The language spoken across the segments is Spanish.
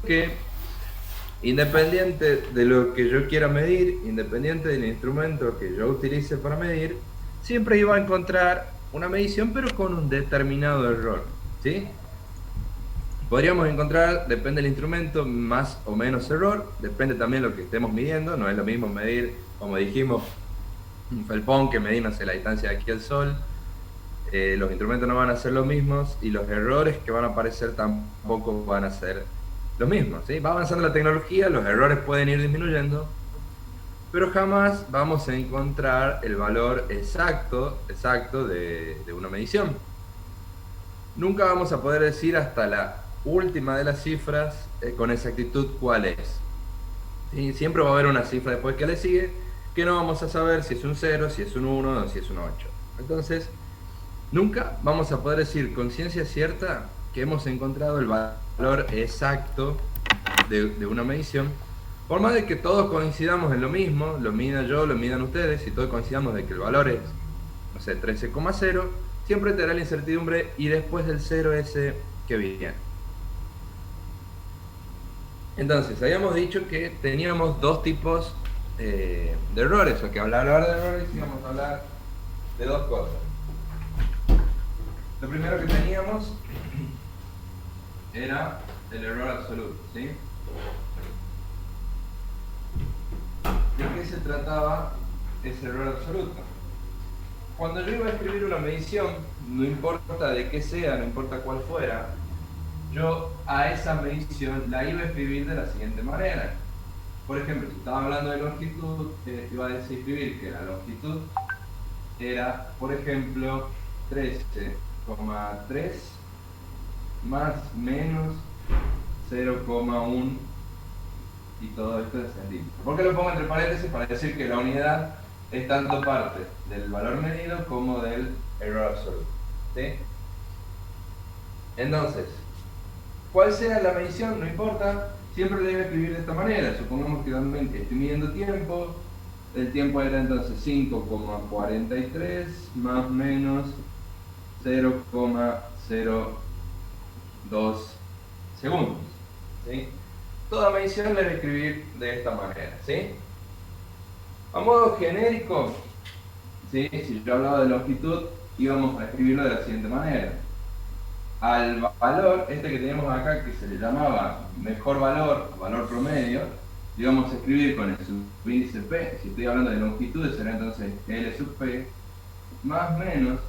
que independiente de lo que yo quiera medir, independiente del instrumento que yo utilice para medir, siempre iba a encontrar una medición, pero con un determinado error, ¿sí? Podríamos encontrar, depende del instrumento, más o menos error, depende también de lo que estemos midiendo, no es lo mismo medir, como dijimos, un felpón que medir, no sé, la distancia de aquí al Sol. Los instrumentos no van a ser los mismos y los errores que van a aparecer tampoco van a ser los mismos, ¿sí? Va avanzando la tecnología, los errores pueden ir disminuyendo, pero jamás vamos a encontrar el valor exacto de una medición. Nunca vamos a poder decir hasta la última de las cifras con exactitud cuál es. ¿Sí? Siempre va a haber una cifra después que le sigue, que no vamos a saber si es un 0, si es un 1 o si es un 8. Entonces, nunca vamos a poder decir con ciencia cierta que hemos encontrado el valor exacto de una medición, por más de que todos coincidamos en lo mismo, lo mida yo, lo midan ustedes, y todos coincidamos de que el valor es, no sé, 13,0, siempre te dará la incertidumbre y después del 0 ese que viene. Entonces, habíamos dicho que teníamos dos tipos de errores, o que al hablar de errores íbamos a hablar de dos cosas. Lo primero que teníamos era el error absoluto, ¿sí? ¿De qué se trataba ese error absoluto? Cuando yo iba a escribir una medición, no importa de qué sea, no importa cuál fuera, yo a esa medición la iba a escribir de la siguiente manera. Por ejemplo, si estaba hablando de longitud, iba a escribir que la longitud era, por ejemplo, 13,3 más menos 0,1 y todo esto en centímetros. ¿Por qué lo pongo entre paréntesis? Para decir que la unidad es tanto parte del valor medido como del error absoluto, ¿sí? Entonces, cuál sea la medición, no importa, siempre lo debe escribir de esta manera. Supongamos que también estoy midiendo tiempo, el tiempo era entonces 5,43 más menos 0,02 segundos, ¿sí? Toda medición la debe escribir de esta manera, ¿sí? A modo genérico, ¿sí? Si yo hablaba de longitud, íbamos a escribirlo de la siguiente manera. Al valor, este que tenemos acá, que se le llamaba mejor valor, valor promedio, íbamos a escribir con el subíndice P. Si estoy hablando de longitudes, será entonces L sub P, más menos.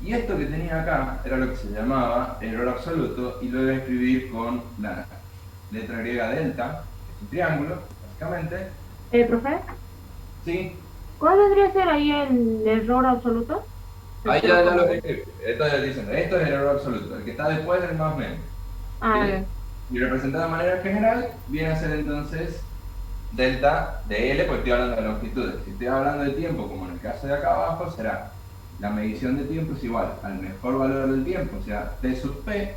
Y esto que tenía acá era lo que se llamaba error absoluto, y lo voy a escribir con la letra griega delta, que es un triángulo, básicamente. Profe, ¿Sí? ¿cuál vendría a ser ahí el error absoluto? El Ahí cero ya lo coma escribí. Esto ya dicen, esto es el error absoluto, el que está después del más menos. ¿Sí? Ah, Y representado de manera general, viene a ser entonces delta de L, porque estoy hablando de longitudes. Si estoy hablando de tiempo, como en el caso de acá abajo, será la medición de tiempo es igual al mejor valor del tiempo, o sea, T sub P,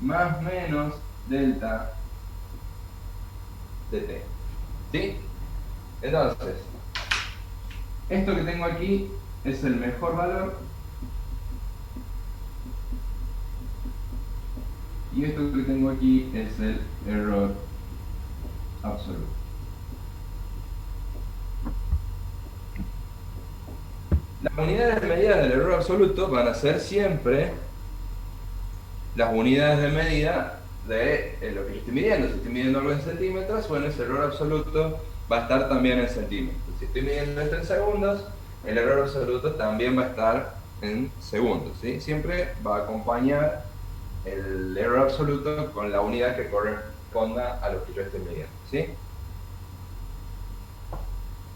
más menos delta de T. ¿Sí? Entonces, esto que tengo aquí es el mejor valor, y esto que tengo aquí es el error absoluto. Las unidades de medida del error absoluto van a ser siempre las unidades de medida de lo que yo estoy midiendo. Si estoy midiendo algo en centímetros, bueno, ese error absoluto va a estar también en centímetros. Si estoy midiendo esto en segundos, el error absoluto también va a estar en segundos, ¿sí? Siempre va a acompañar el error absoluto con la unidad que corresponda a lo que yo esté midiendo, ¿sí?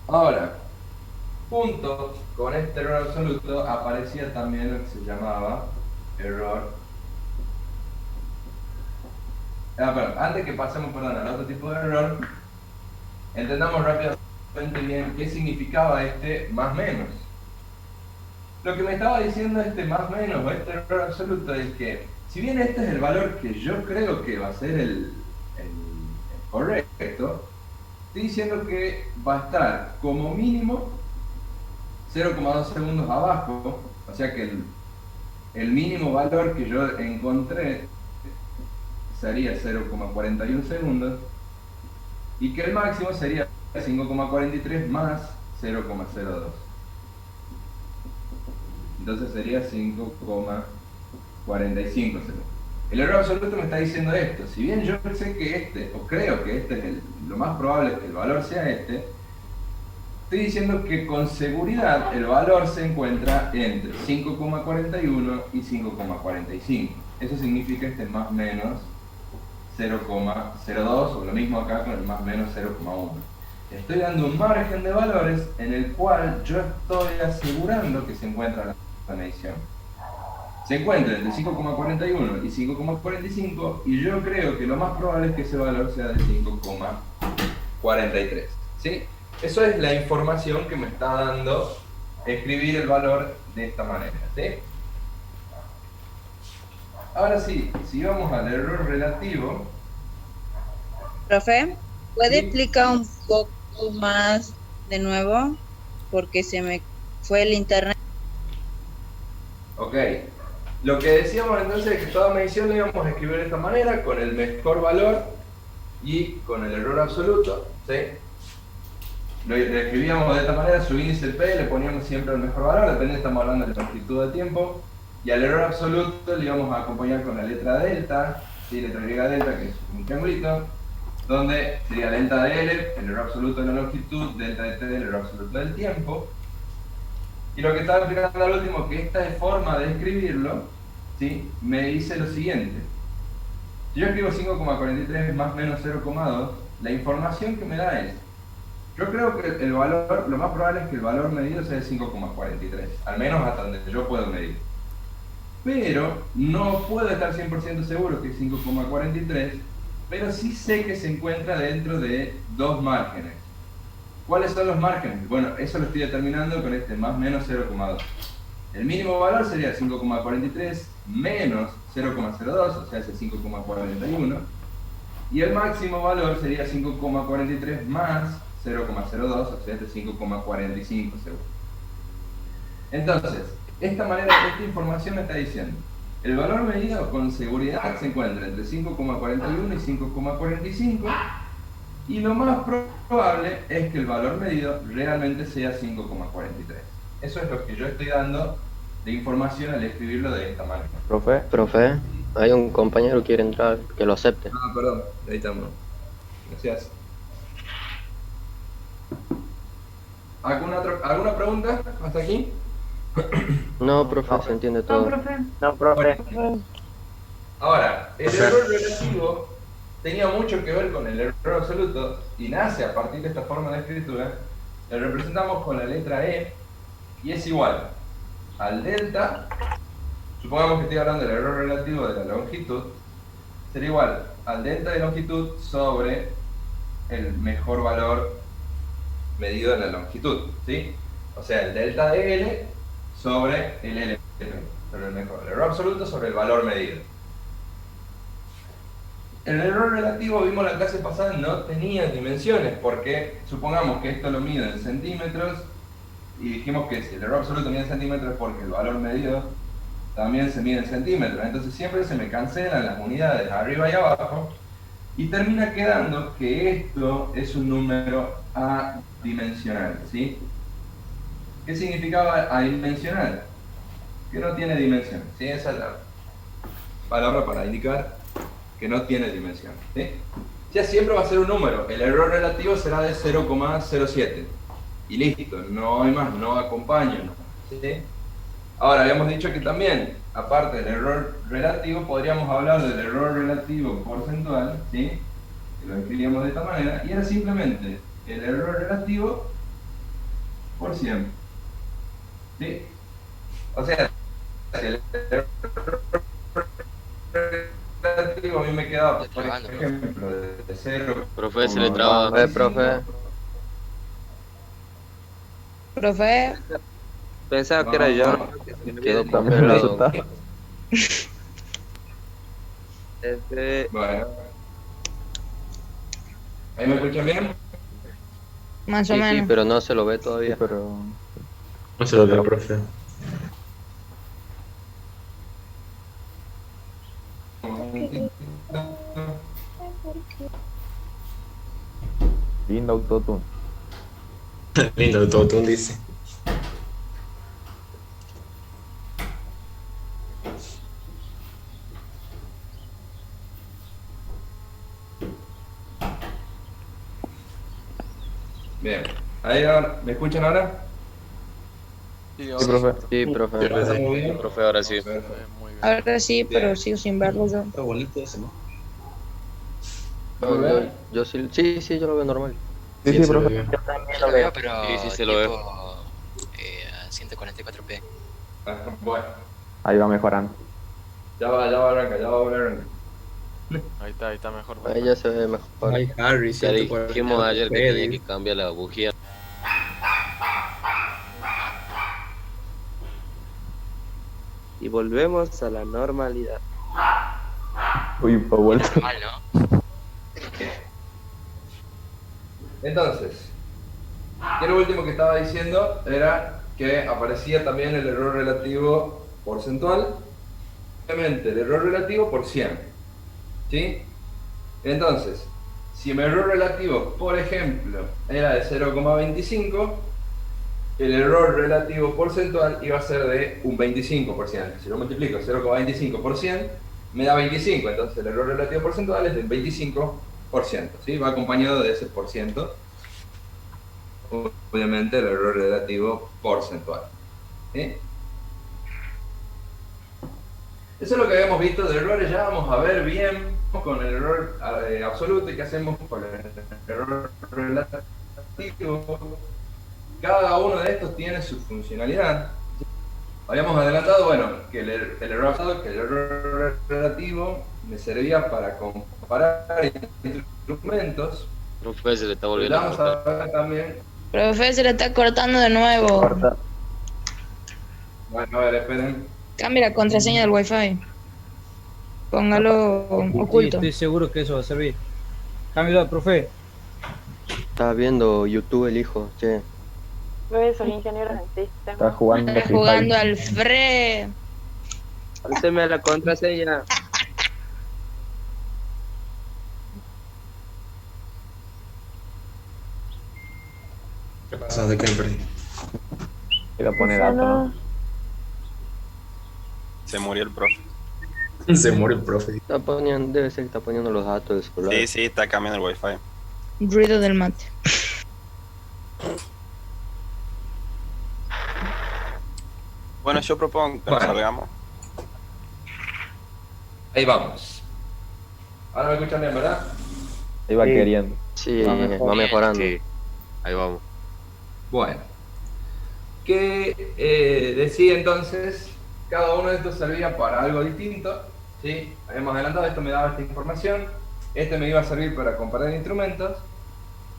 Ahora, junto con este error absoluto aparecía también lo que se llamaba error. Perdón, antes que pasemos, perdón, al otro tipo de error, entendamos rápidamente bien qué significaba este más menos. Lo que me estaba diciendo este más menos o este error absoluto es que, si bien este es el valor que yo creo que va a ser el correcto, estoy diciendo que va a estar como mínimo 0,2 segundos abajo, o sea que el mínimo valor que yo encontré sería 0,41 segundos y que el máximo sería 5,43 más 0,02. Entonces sería 5,45 segundos. El error absoluto me está diciendo esto. Si bien yo sé que o creo que es lo más probable que el valor sea estoy diciendo que con seguridad el valor se encuentra entre 5,41 y 5,45. Eso significa más o menos 0,02, o lo mismo acá con el más o menos 0,1. Estoy dando un margen de valores en el cual yo estoy asegurando que se encuentra la medición. Se encuentra entre 5,41 y 5,45 y yo creo que lo más probable es que ese valor sea de 5,43. ¿Sí? Eso es la información que me está dando escribir el valor de esta manera. ¿Sí? Ahora sí, si vamos al error relativo. Profe, ¿puede ¿sí? explicar un poco más de nuevo? Porque se me fue el internet. Ok. Lo que decíamos entonces es que toda medición la íbamos a escribir de esta manera, con el mejor valor y con el error absoluto. ¿Sí? Lo escribíamos de esta manera, su índice P le poníamos siempre el mejor valor, depende, estamos hablando de la longitud de tiempo, y al error absoluto le íbamos a acompañar con la letra delta, ¿sí? Letra griega delta, que es un triangulito, donde sería delta de L, el error absoluto de la longitud, delta de T, el error absoluto del tiempo. Y lo que estaba explicando al último, que esta forma de escribirlo, ¿sí? Me dice lo siguiente. Si yo escribo 5,43 más menos 0,2, la información que me da es, yo creo que el valor, lo más probable es que el valor medido sea de 5,43, al menos hasta donde yo puedo medir. Pero no puedo estar 100% seguro que es 5,43, pero sí sé que se encuentra dentro de dos márgenes. ¿Cuáles son los márgenes? Bueno, eso lo estoy determinando con este más menos 0,2. El mínimo valor sería 5,43 menos 0,02, o sea, ese 5,41. Y el máximo valor sería 5,43 más 0,02, o sea, este 5,45 segundos. Entonces, esta información me está diciendo, el valor medido con seguridad se encuentra entre 5,41 y 5,45, y lo más probable es que el valor medido realmente sea 5,43. Eso es lo que yo estoy dando de información al escribirlo de esta manera. Profe, hay un compañero que quiere entrar, que lo acepte. Ah, perdón, ahí estamos. Gracias. ¿Alguna pregunta hasta aquí? No, profe, se entiende No, todo. profe. No, profe. Ahora, el error relativo tenía mucho que ver con el error absoluto y nace a partir de esta forma de escritura. Lo representamos con la letra E y es igual al delta. Supongamos que estoy hablando del error relativo de la longitud. Sería igual al delta de longitud sobre el mejor valor medido en la longitud, ¿sí? O sea, el delta de L sobre el L, sobre el mejor. El error absoluto sobre el valor medido. El error relativo, vimos la clase pasada, no tenía dimensiones, porque supongamos que esto lo mido en centímetros, y dijimos que si el error absoluto mide en centímetros es porque el valor medido también se mide en centímetros. Entonces siempre se me cancelan las unidades arriba y abajo, y termina quedando que esto es un número adimensional, ¿sí? ¿Qué significaba adimensional? Que no tiene dimensión, ¿sí? Esa es la palabra para indicar que no tiene dimensión, ¿sí? Ya siempre va a ser un número, el error relativo será de 0,07 y listo, no hay más, no acompaña, ¿sí? Ahora, habíamos dicho que también, aparte del error relativo, podríamos hablar del error relativo porcentual, ¿sí? Que lo escribíamos de esta manera, y era simplemente el error relativo por 100, ¿sí? O sea, si el error relativo a mí me quedaba, por ejemplo, de 0. Profe, se le traba. Profe. Profe, Pensaba que era yo. Quedó También lo congelado. aceptaba. Bueno. ¿Ahí me escuchan bien? más o Sí, menos. pero no se lo ve todavía. Pero No se lo veo, profe. Lindo autotune. Lindo todo, tú dice. Bien. Ahí ahora, ¿me escuchan ahora? Sí, profe. Sí, profe. ¿Estamos bien? Profe, ahora sí. Perfecto. Ahora sí, pero Bien. sigo sin verlo yo. Está bonito ese, ¿no? ¿Lo Yo, ven? yo sí, sí, sí, yo lo veo normal. Sí, Sí, profe. bien. Yo lo veo, pero Sí, sí, se lo veo. a 144p. Ah, bueno, Ahí va mejorando. ya va a arrancar, ya va a arrancar. Ahí está mejor. Ahí ya se ve mejor. Ay, Harry, Ya dijimos ayer que tenía que cambiar la bujía. Y volvemos a la normalidad. Uy, fue vuelto. Normal, ¿no? Entonces, y lo último que estaba diciendo era que aparecía también el error relativo porcentual, obviamente el error relativo por 100, ¿sí? Entonces, si mi error relativo, por ejemplo, era de 0,25, el error relativo porcentual iba a ser de un 25%. Si lo multiplico 0,25 por 100, me da 25, entonces el error relativo porcentual es del 25%, ¿sí? Va acompañado de ese por ciento, obviamente el error relativo porcentual, ¿sí? Eso es lo que habíamos visto de errores. Ya vamos a ver bien con el error absoluto y qué hacemos con el error relativo. Cada uno de estos tiene su funcionalidad. Habíamos adelantado, bueno, que el error absoluto, que el error relativo me servía para comparar instrumentos. Profe, se le está Pero volviendo ya vamos a ver también. Profe, se le está cortando de nuevo. Corta. Bueno, a ver, esperen. Cambie la contraseña del Wi-Fi. Póngalo oculto. Estoy seguro que eso va a servir. Cambio, profe. Estaba viendo YouTube el hijo, che. Soy ingeniero en sistema. Está jugando. Está Free jugando Fire. al Fre. Páseme la contraseña. ¿Qué pasa? ¿De qué me perdí? Quiero poner datos, ¿no? Se murió el profe. Se murió el profe. Está poniendo, debe ser que está poniendo los datos del celular. Sí, sí, está cambiando el wifi. Ruido del mate. Bueno, yo propongo que nos Bueno. salgamos. Ahí vamos. Ahora me escuchan bien, ¿verdad? Iba Sí. queriendo. Sí, Va mejor. va mejorando. Sí, ahí vamos. Bueno, que decía entonces, cada uno de estos servía para algo distinto, ¿sí? Habíamos adelantado, esto me daba esta información, este me iba a servir para comparar instrumentos,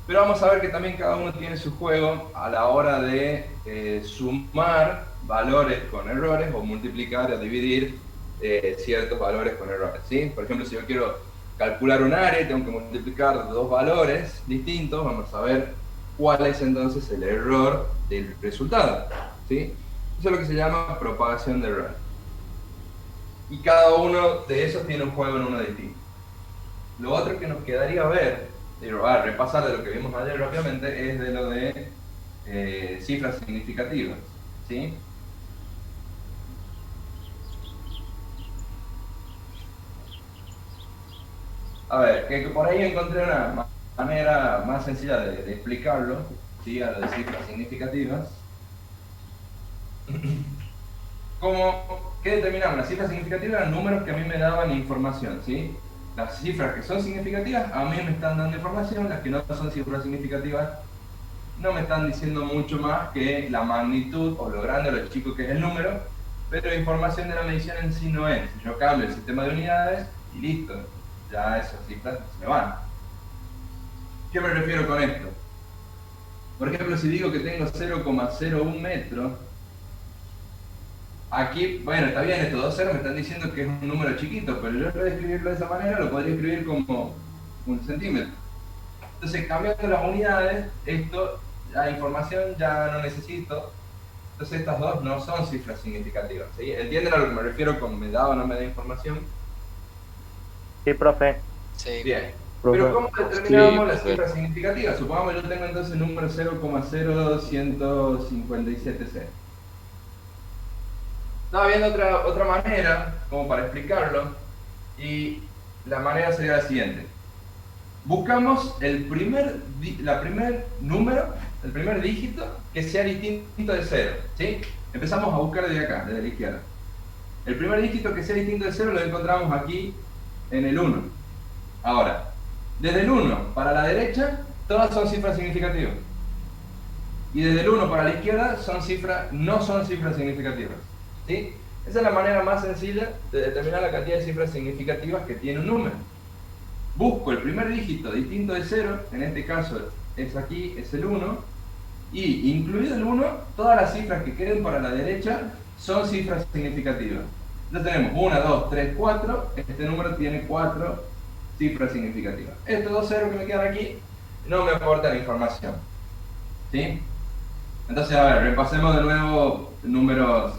pero vamos a ver que también cada uno tiene su juego a la hora de sumar valores con errores o multiplicar o dividir ciertos valores con errores, ¿sí? Por ejemplo, si yo quiero calcular un área, tengo que multiplicar dos valores distintos, vamos a ver cuál es entonces el error del resultado, ¿sí? Eso es lo que se llama propagación de error. Y cada uno de esos tiene un juego en uno distinto. Lo otro que nos quedaría ver, repasar de lo que vimos ayer rápidamente, es de lo de cifras significativas, ¿sí? A ver, que por ahí encontré una manera más sencilla de explicarlo, ¿sí? A lo de cifras significativas. ¿Qué determinamos? Las cifras significativas eran números que a mí me daban información, ¿sí? Las cifras que son significativas a mí me están dando información, las que no son cifras significativas no me están diciendo mucho más que la magnitud o lo grande o lo chico que es el número, pero información de la medición en sí no es. Yo cambio el sistema de unidades y listo, ya esas cifras se me van. ¿Qué me refiero con esto? Por ejemplo, si digo que tengo 0,01 metros, aquí, bueno, está bien, estos dos ceros me están diciendo que es un número chiquito, pero yo en vez de escribirlo de esa manera, lo podría escribir como 1 centímetro. Entonces, cambiando las unidades, la información ya no necesito. Entonces, estas dos no son cifras significativas, ¿sí? ¿Entienden a lo que me refiero con me da o no me da información? Sí, profe. Sí. Bien. Pero ¿cómo determinamos las profe. cifras significativas? Supongamos que yo tengo entonces el número 0,0157C. Estaba viendo otra manera, como para explicarlo, y la manera sería la siguiente. Buscamos el primer dígito que sea distinto de 0, ¿sí? Empezamos a buscar desde acá, desde la izquierda. El primer dígito que sea distinto de 0 lo encontramos aquí en el 1. Ahora, desde el 1 para la derecha, todas son cifras significativas. Y desde el 1 para la izquierda no son cifras significativas, ¿sí? Esa es la manera más sencilla de determinar la cantidad de cifras significativas que tiene un número. Busco el primer dígito distinto de 0, en este caso es aquí, es el 1, y incluido el 1, todas las cifras que queden para la derecha son cifras significativas. Entonces tenemos 1, 2, 3, 4, este número tiene 4 cifras significativas. Estos dos ceros que me quedan aquí no me aportan información, ¿sí? Entonces, a ver, repasemos de nuevo números.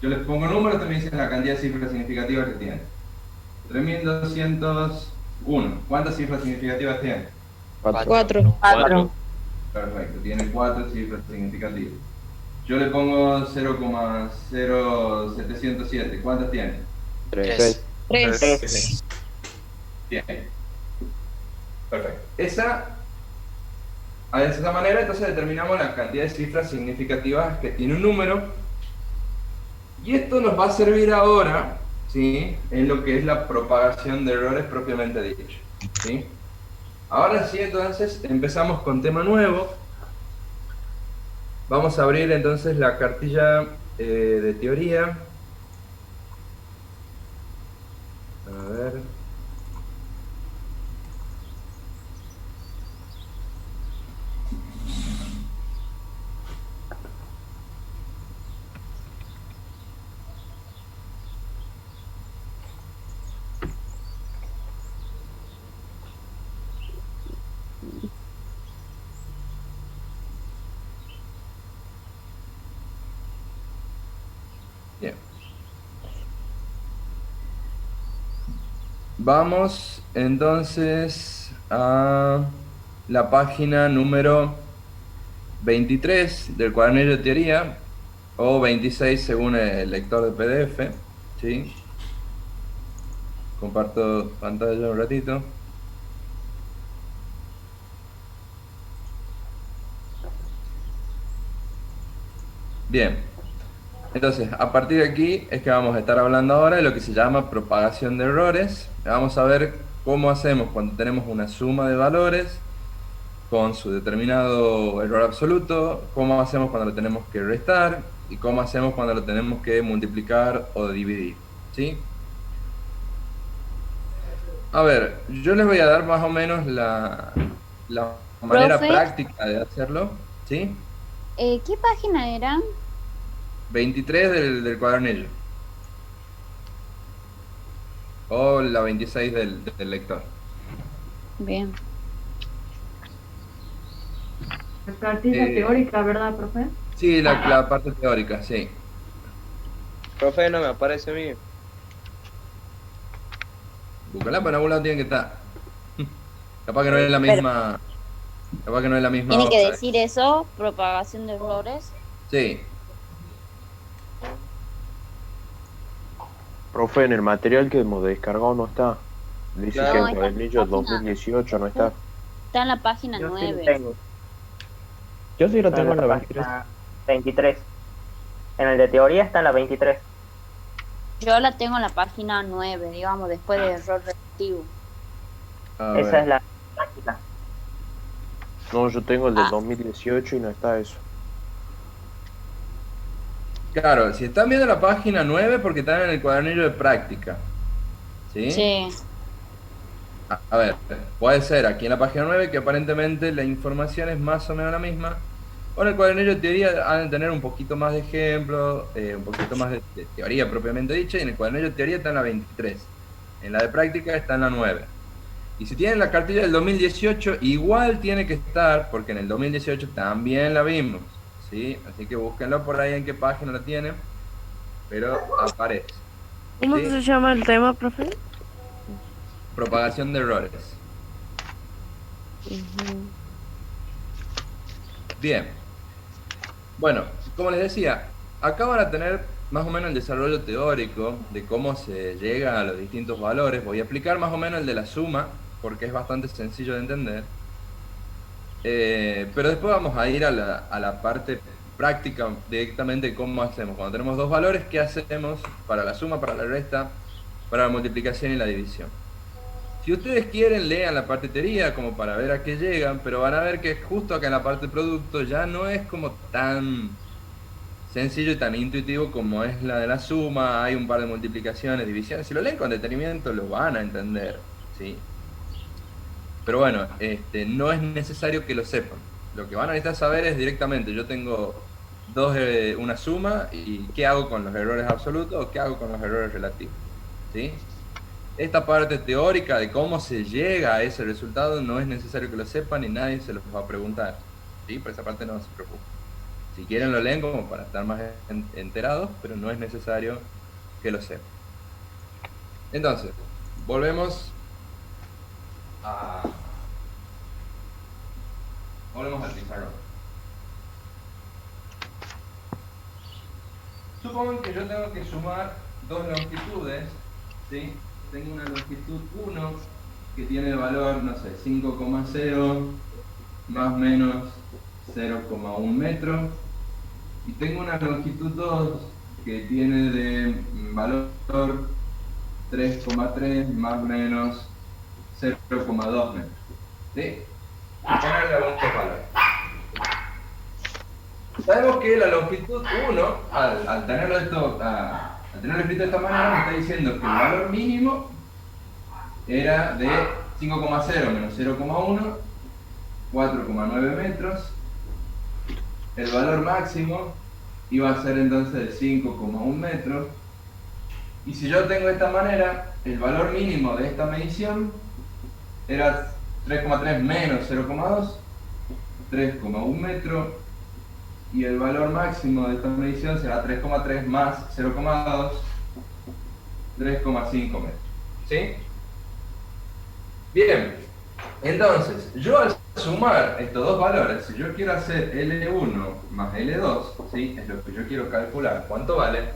Yo les pongo números, ustedes me dicen la cantidad de cifras significativas que tiene. 3201. ¿Cuántas cifras significativas tiene? 4. Perfecto, tiene 4 cifras significativas. Yo le pongo 0,0707. ¿Cuántas tiene? 3. 3. Bien. Perfecto. De esa manera, entonces determinamos la cantidad de cifras significativas que tiene un número. Y esto nos va a servir ahora, ¿sí?, en lo que es la propagación de errores propiamente dicho, ¿sí? Ahora sí, entonces, empezamos con tema nuevo. Vamos a abrir entonces la cartilla de teoría. A ver. Bien. Vamos entonces a la página número 23 del cuadernillo de teoría, o 26 según el lector de PDF, ¿sí? Comparto pantalla un ratito. Bien. Entonces, a partir de aquí es que vamos a estar hablando ahora de lo que se llama propagación de errores. Vamos a ver cómo hacemos cuando tenemos una suma de valores con su determinado error absoluto, cómo hacemos cuando lo tenemos que restar y cómo hacemos cuando lo tenemos que multiplicar o dividir, ¿sí? A ver, yo les voy a dar más o menos la manera práctica de hacerlo, ¿sí? ¿Qué página era? 23 del cuadernillo. O la 26 del lector. Bien. La cartilla teórica, ¿verdad, profe? Sí, la parte teórica, sí. Profe, no me aparece a mí. Búscala, pero en algún lado tiene que estar. Capaz que no es la misma. Capaz que no es la misma. ¿Tiene que hoja. decir eso? Propagación de errores. Sí. Profe, en el material que hemos descargado no está. Dice Claro. que No, el está en cuadernillo la página. 2018 no está. Está en la página Yo sí 9. lo tengo. Yo sí lo Está tengo en la página 23. En el de teoría está en la 23. Yo la tengo en la página 9, digamos, después de error repetitivo. A Esa ver. es la práctica. No, yo tengo el del 2018 y no está eso. Claro, si están viendo la página 9 porque están en el cuadernillo de práctica. ¿Sí? Sí. A ver, puede ser aquí en la página 9 que aparentemente la información es más o menos la misma. O en el cuadernillo de teoría han de tener un poquito más de ejemplos, un poquito más de teoría propiamente dicha, y en el cuadernillo de teoría está en la 23. En la de práctica está en la 9. Y si tienen la cartilla del 2018, igual tiene que estar, porque en el 2018 también la vimos, ¿sí? Así que búsquenlo por ahí en qué página la tienen, pero aparece. ¿Cómo ¿Sí? se llama el tema, profe? Propagación de errores. Bien. Bueno, como les decía, acá van a tener más o menos el desarrollo teórico de cómo se llega a los distintos valores. Voy a aplicar más o menos el de la suma, porque es bastante sencillo de entender. Pero después vamos a ir a la parte práctica directamente de cómo hacemos. Cuando tenemos dos valores, ¿qué hacemos para la suma, para la resta, para la multiplicación y la división? Si ustedes quieren, lean la parte de teoría como para ver a qué llegan, pero van a ver que justo acá en la parte de producto ya no es como tan sencillo y tan intuitivo como es la de la suma. Hay un par de multiplicaciones, divisiones. Si lo leen con detenimiento lo van a entender, ¿sí? Pero bueno, no es necesario que lo sepan. Lo que van a necesitar saber es directamente, yo tengo una suma y qué hago con los errores absolutos o qué hago con los errores relativos, ¿sí? Esta parte teórica de cómo se llega a ese resultado no es necesario que lo sepan y nadie se los va a preguntar, ¿sí? Por esa parte no se preocupen. Si quieren lo leen como para estar más enterados, pero no es necesario que lo sepan. Entonces, volvemos al pizarrón. Supongan que yo tengo que sumar dos longitudes, ¿sí? Tengo una longitud 1 que tiene el valor, no sé, 5,0 más o menos 0,1 metro. Y tengo una longitud 2 que tiene de valor 3,3 más o menos 0,2 metros. ¿Sí? Y ponerle algunos valores. Sabemos que la longitud 1, al tenerlo escrito de esta manera, me está diciendo que el valor mínimo era de 5,0 menos 0,1, 4,9 metros. El valor máximo iba a ser entonces de 5,1 metros. Y si yo tengo de esta manera, el valor mínimo de esta medición era 3,3 menos 0,2, 3,1 metro. Y el valor máximo de esta medición será 3,3 más 0,2, 3,5 metros. ¿Sí? Bien, entonces, yo al sumar estos dos valores, si yo quiero hacer L1 más L2, ¿sí? Es lo que yo quiero calcular, ¿cuánto vale?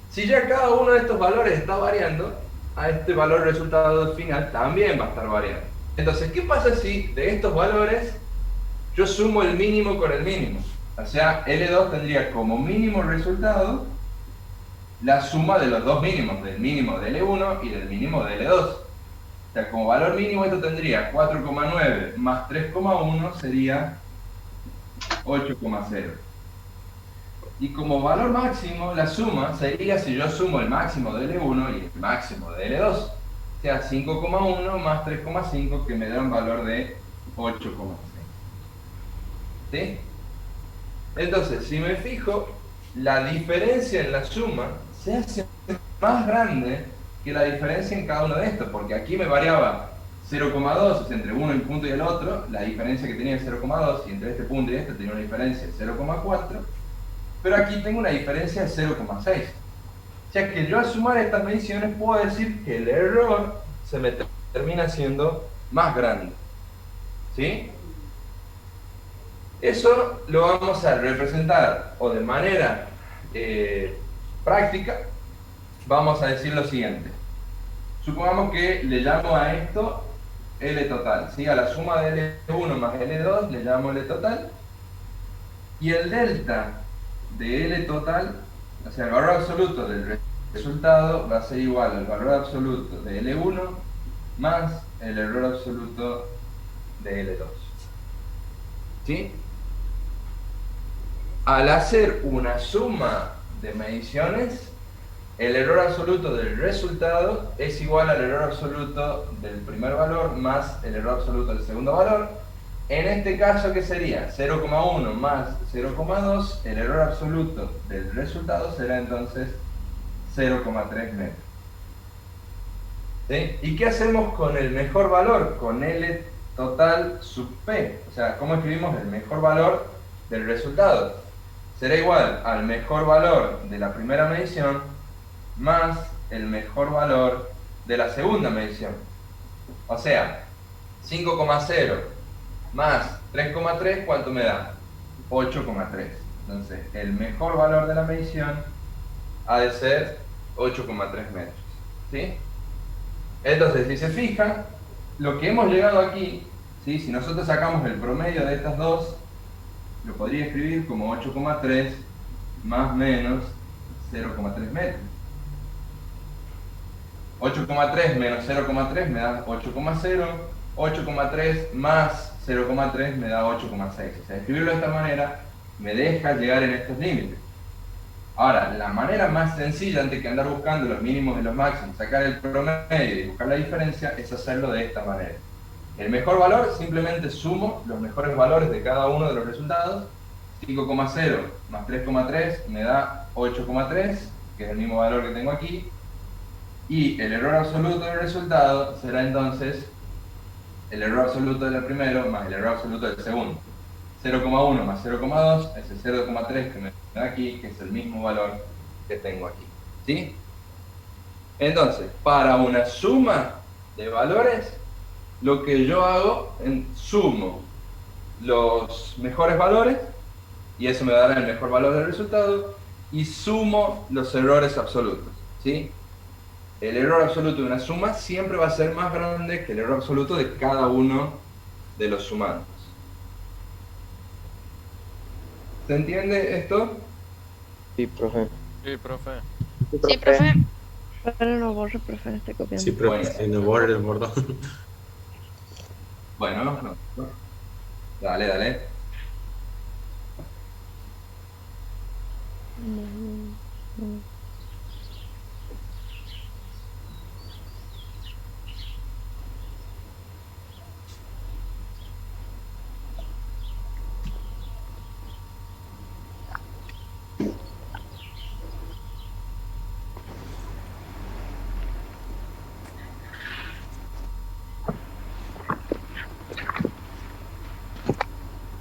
Si ya cada uno de estos valores está variando, a este valor resultado final también va a estar variando. Entonces, ¿qué pasa si de estos valores yo sumo el mínimo con el mínimo? O sea, L2 tendría como mínimo resultado la suma de los dos mínimos, del mínimo de L1 y del mínimo de L2. O sea, como valor mínimo esto tendría 4,9 más 3,1 sería 8,0. Y como valor máximo, la suma sería si yo sumo el máximo de L1 y el máximo de L2. O sea, 5,1 más 3,5 que me da un valor de 8,6. ¿Sí? Entonces, si me fijo, la diferencia en la suma se hace más grande que la diferencia en cada uno de estos, porque aquí me variaba 0,2, o sea, entre uno y un punto y el otro, la diferencia que tenía es 0,2, y entre este punto y este tenía una diferencia de 0,4, pero aquí tengo una diferencia de 0,6. O sea que yo al sumar estas mediciones puedo decir que el error se me termina siendo más grande. ¿Sí? Eso lo vamos a representar, o de manera práctica, vamos a decir lo siguiente. Supongamos que le llamo a esto L total, ¿sí? A la suma de L1 más L2 le llamo L total, y el delta de L total, o sea, el valor absoluto del resultado va a ser igual al valor absoluto de L1 más el error absoluto de L2. ¿Sí? Al hacer una suma de mediciones, el error absoluto del resultado es igual al error absoluto del primer valor más el error absoluto del segundo valor. En este caso, ¿qué sería? 0,1 más 0,2, el error absoluto del resultado será entonces 0,3 metros. ¿Sí? ¿Y qué hacemos con el mejor valor? Con L total sub P. O sea, ¿cómo escribimos el mejor valor del resultado? Será igual al mejor valor de la primera medición más el mejor valor de la segunda medición. O sea, 5,0 más 3,3, ¿cuánto me da? 8,3. Entonces, el mejor valor de la medición ha de ser 8,3 metros. ¿Sí? Entonces, si se fijan, lo que hemos llegado aquí, ¿sí? Si nosotros sacamos el promedio de estas dos, lo podría escribir como 8,3 más menos 0,3 metros. 8,3 menos 0,3 me da 8,0, 8,3 más 0,3 me da 8,6. O sea, escribirlo de esta manera me deja llegar en estos límites. Ahora, la manera más sencilla, antes que andar buscando los mínimos y los máximos, sacar el promedio y buscar la diferencia, es hacerlo de esta manera. El mejor valor, simplemente sumo los mejores valores de cada uno de los resultados. 5,0 más 3,3 me da 8,3, que es el mismo valor que tengo aquí. Y el error absoluto del resultado será entonces el error absoluto del primero más el error absoluto del segundo. 0,1 más 0,2 es el 0,3 que me da aquí, que es el mismo valor que tengo aquí. ¿Sí? Entonces, para una suma de valores, lo que yo hago es sumo los mejores valores, y eso me dará el mejor valor del resultado, y sumo los errores absolutos. ¿Sí? El error absoluto de una suma siempre va a ser más grande que el error absoluto de cada uno de los sumandos. ¿Se entiende esto? Sí, profe. Sí, profe. Sí, profe. Pero no borre, profe, estoy copiando. Sí, profe, no borre el bordón. Bueno, no. Dale, dale.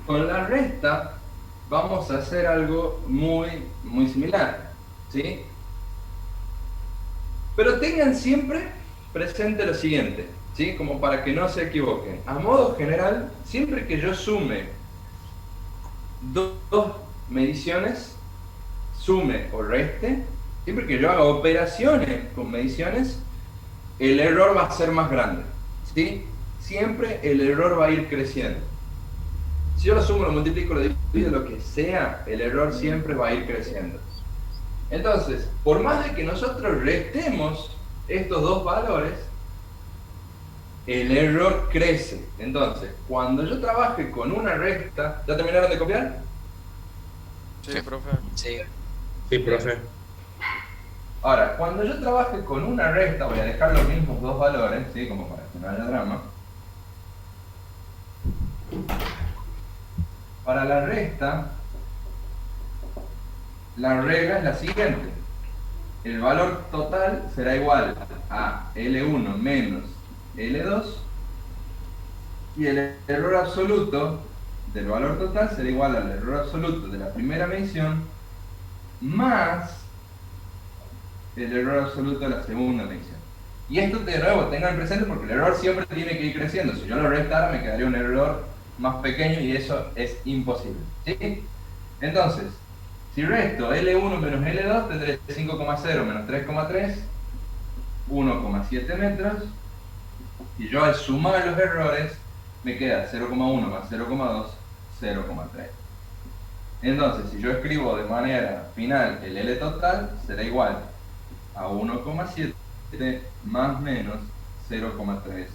Con la resta vamos a hacer algo muy similar, ¿sí? Pero tengan siempre presente lo siguiente, ¿sí? Como para que no se equivoquen. A modo general, siempre que yo sume dos mediciones, sume o reste, siempre que yo haga operaciones con mediciones, el error va a ser más grande, ¿sí? Siempre el error va a ir creciendo. Si yo lo sumo, lo multiplico, lo divido, lo que sea, el error siempre va a ir creciendo. Entonces, por más de que nosotros restemos estos dos valores, el error crece. Entonces, cuando yo trabaje con una resta, ¿ya terminaron de copiar? Sí, profe. Sí. Sí, profe. Ahora, cuando yo trabaje con una resta, voy a dejar los mismos dos valores, ¿sí? Como para que no haya drama. Para la resta, la regla es la siguiente. El valor total será igual a L1 menos L2, y el error absoluto del valor total será igual al error absoluto de la primera medición más el error absoluto de la segunda medición. Y esto de nuevo tengan presente porque el error siempre tiene que ir creciendo. Si yo lo restara me quedaría un error más pequeño y eso es imposible, ¿sí? Entonces, si resto L1 menos L2 tendré 5,0 menos 3,3, 1,7 metros, y yo al sumar los errores me queda 0,1 más 0,2, 0,3. Entonces, si yo escribo de manera final el L total, será igual a 1,7 más menos 0,3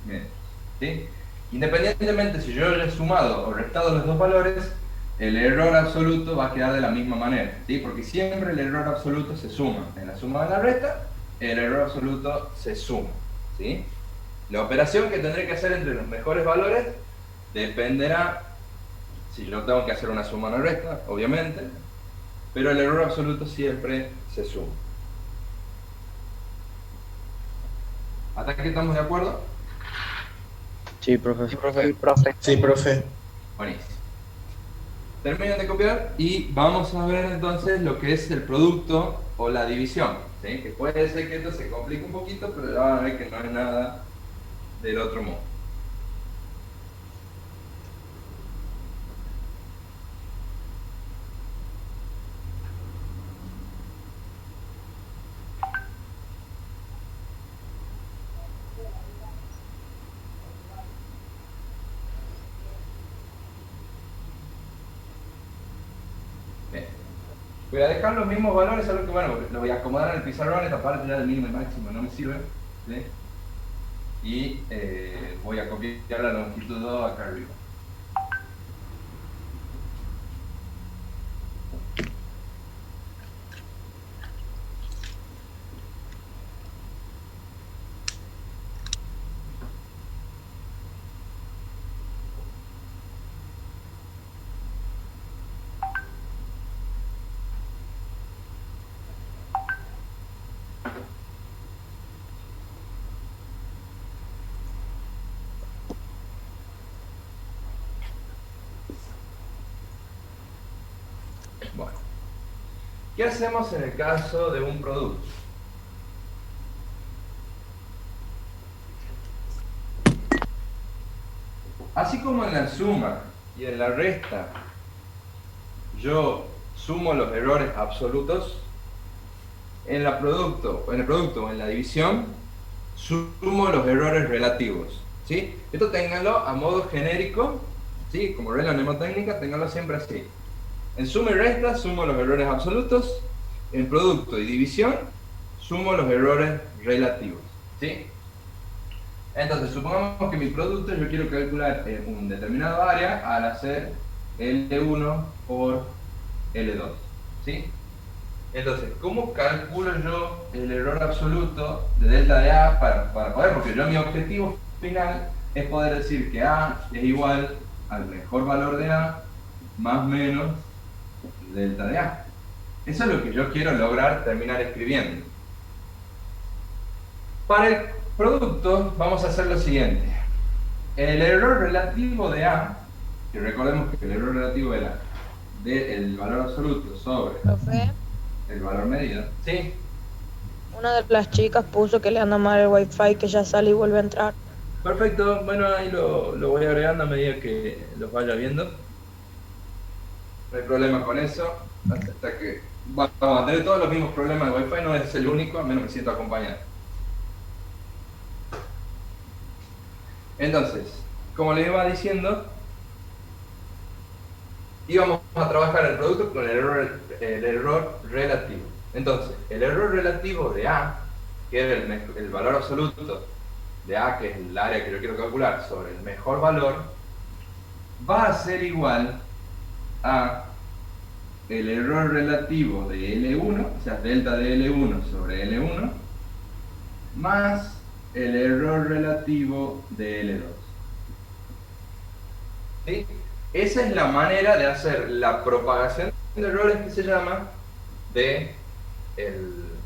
metros, ¿sí? Independientemente si yo he sumado o restado los dos valores, el error absoluto va a quedar de la misma manera, ¿sí? Porque siempre el error absoluto se suma. En la suma de la resta, el error absoluto se suma, ¿sí? La operación que tendré que hacer entre los mejores valores dependerá si yo tengo que hacer una suma o una resta, obviamente, pero el error absoluto siempre se suma. ¿Hasta aquí estamos de acuerdo? Sí, profe. Sí, profe. Sí, profe. Buenísimo. Terminan de copiar y vamos a ver entonces lo que es el producto o la división, ¿sí? Que puede ser que esto se complique un poquito, pero ya van a ver que no es nada del otro modo. Bien. Voy a dejar los mismos valores, solo que bueno, lo voy a acomodar en el pizarrón, esta parte ya del mínimo y máximo no me sirve, ¿sí? Y voy a copiar la longitud 2 acá arriba. Bueno, ¿qué hacemos en el caso de un producto? Así como en la suma y en la resta yo sumo los errores absolutos, en el producto o en la división sumo los errores relativos, ¿sí? Esto ténganlo a modo genérico, ¿sí? Como regla mnemotécnica, ténganlo siempre así. En suma y resta sumo los errores absolutos, en producto y división sumo los errores relativos, ¿sí? Entonces, supongamos que mi producto yo quiero calcular un determinado área al hacer L1 por L2, ¿sí? Entonces, ¿cómo calculo yo el error absoluto de delta de A para poder? Porque yo mi objetivo final es poder decir que A es igual al mejor valor de A más menos delta de A. Eso es lo que yo quiero lograr terminar escribiendo. Para el producto vamos a hacer lo siguiente. El error relativo de A, que recordemos que el error relativo era del valor absoluto sobre Profe, el valor medido. ¿Sí? una de las chicas puso que le anda mal el wifi, que ya sale y vuelve a entrar. Perfecto, bueno, ahí lo voy agregando a medida que los vaya viendo. No hay problema con eso, hasta que vamos a tener todos los mismos problemas de Wi-Fi, no es el único, a menos me siento acompañado. Entonces, como les iba diciendo, íbamos a trabajar el producto con el error relativo. Entonces, el error relativo de A, que es el valor absoluto de A, que es el área que yo quiero calcular, sobre el mejor valor, va a ser igual a el error relativo de L1, o sea, delta de L1 sobre L1, más el error relativo de L2. ¿Sí? Esa es la manera de hacer la propagación de errores que se llama de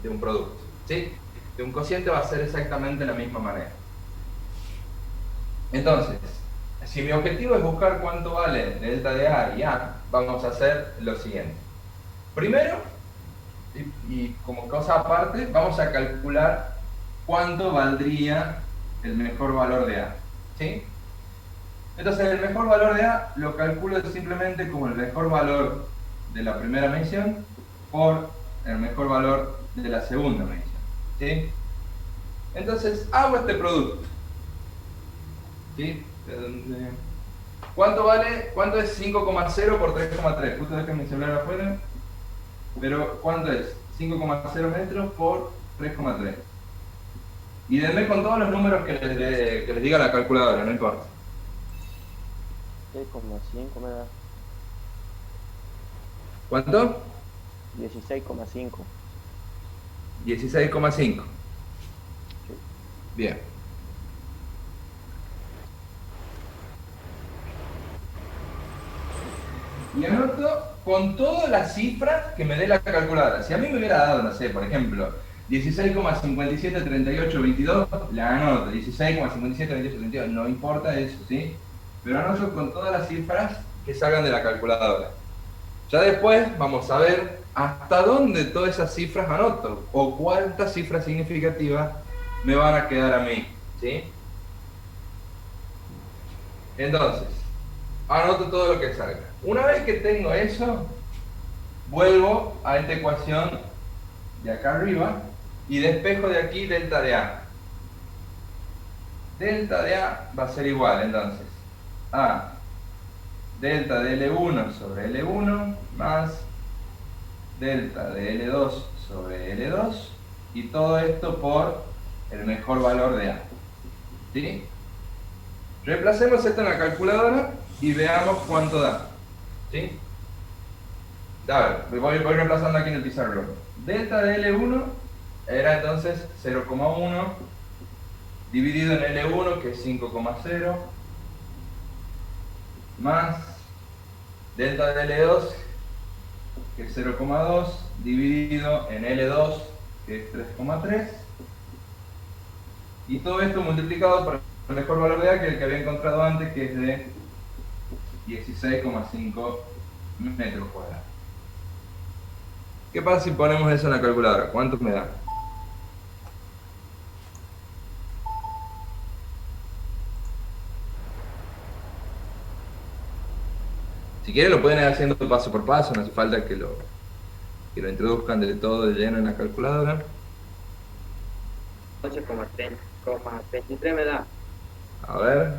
un producto. ¿Sí? De un cociente va a ser exactamente la misma manera. Entonces, si mi objetivo es buscar cuánto vale delta de A y A, vamos a hacer lo siguiente. Primero, y como cosa aparte, vamos a calcular cuánto valdría el mejor valor de A. ¿Sí? Entonces, el mejor valor de A lo calculo simplemente como el mejor valor de la primera medición por el mejor valor de la segunda medición. ¿Sí? Entonces, hago este producto. ¿Sí? ¿Cuánto vale? ¿Cuánto es 5,0 por 3,3? Justo dejé mi celular afuera. Pero, ¿cuánto es? 5,0 metros por 3,3. Y denme con todos los números que les diga la calculadora, no importa. 6,5 me da. ¿Cuánto? 16,5. 16,5. Bien. Y anoto con todas las cifras que me dé la calculadora. Si a mí me hubiera dado, no sé, por ejemplo, 16,573822, la anoto. 16,572832, no importa eso, ¿sí? Pero anoto con todas las cifras que salgan de la calculadora. Ya después vamos a ver hasta dónde todas esas cifras anoto, o cuántas cifras significativas me van a quedar a mí, ¿sí? Entonces, anoto todo lo que salga. Una vez que tengo eso, vuelvo a esta ecuación de acá arriba y despejo de aquí delta de A. Delta de A va a ser igual, entonces, a delta de L1 sobre L1 más delta de L2 sobre L2 y todo esto por el mejor valor de A. ¿Sí? Reemplacemos esto en la calculadora y veamos cuánto da. ¿Sí? A ver, voy reemplazando aquí en el pizarrón. Delta de L1 era entonces 0,1 dividido en L1, que es 5,0, más delta de L2, que es 0,2, dividido en L2, que es 3,3, y todo esto multiplicado por el mejor valor de A, que es el que había encontrado antes, que es de 16,5 metros cuadrados. ¿Qué pasa si ponemos eso en la calculadora? ¿Cuánto me da? Si quieren lo pueden ir haciendo paso por paso, no hace falta que lo introduzcan de todo de lleno en la calculadora. 8,33 me da. A ver.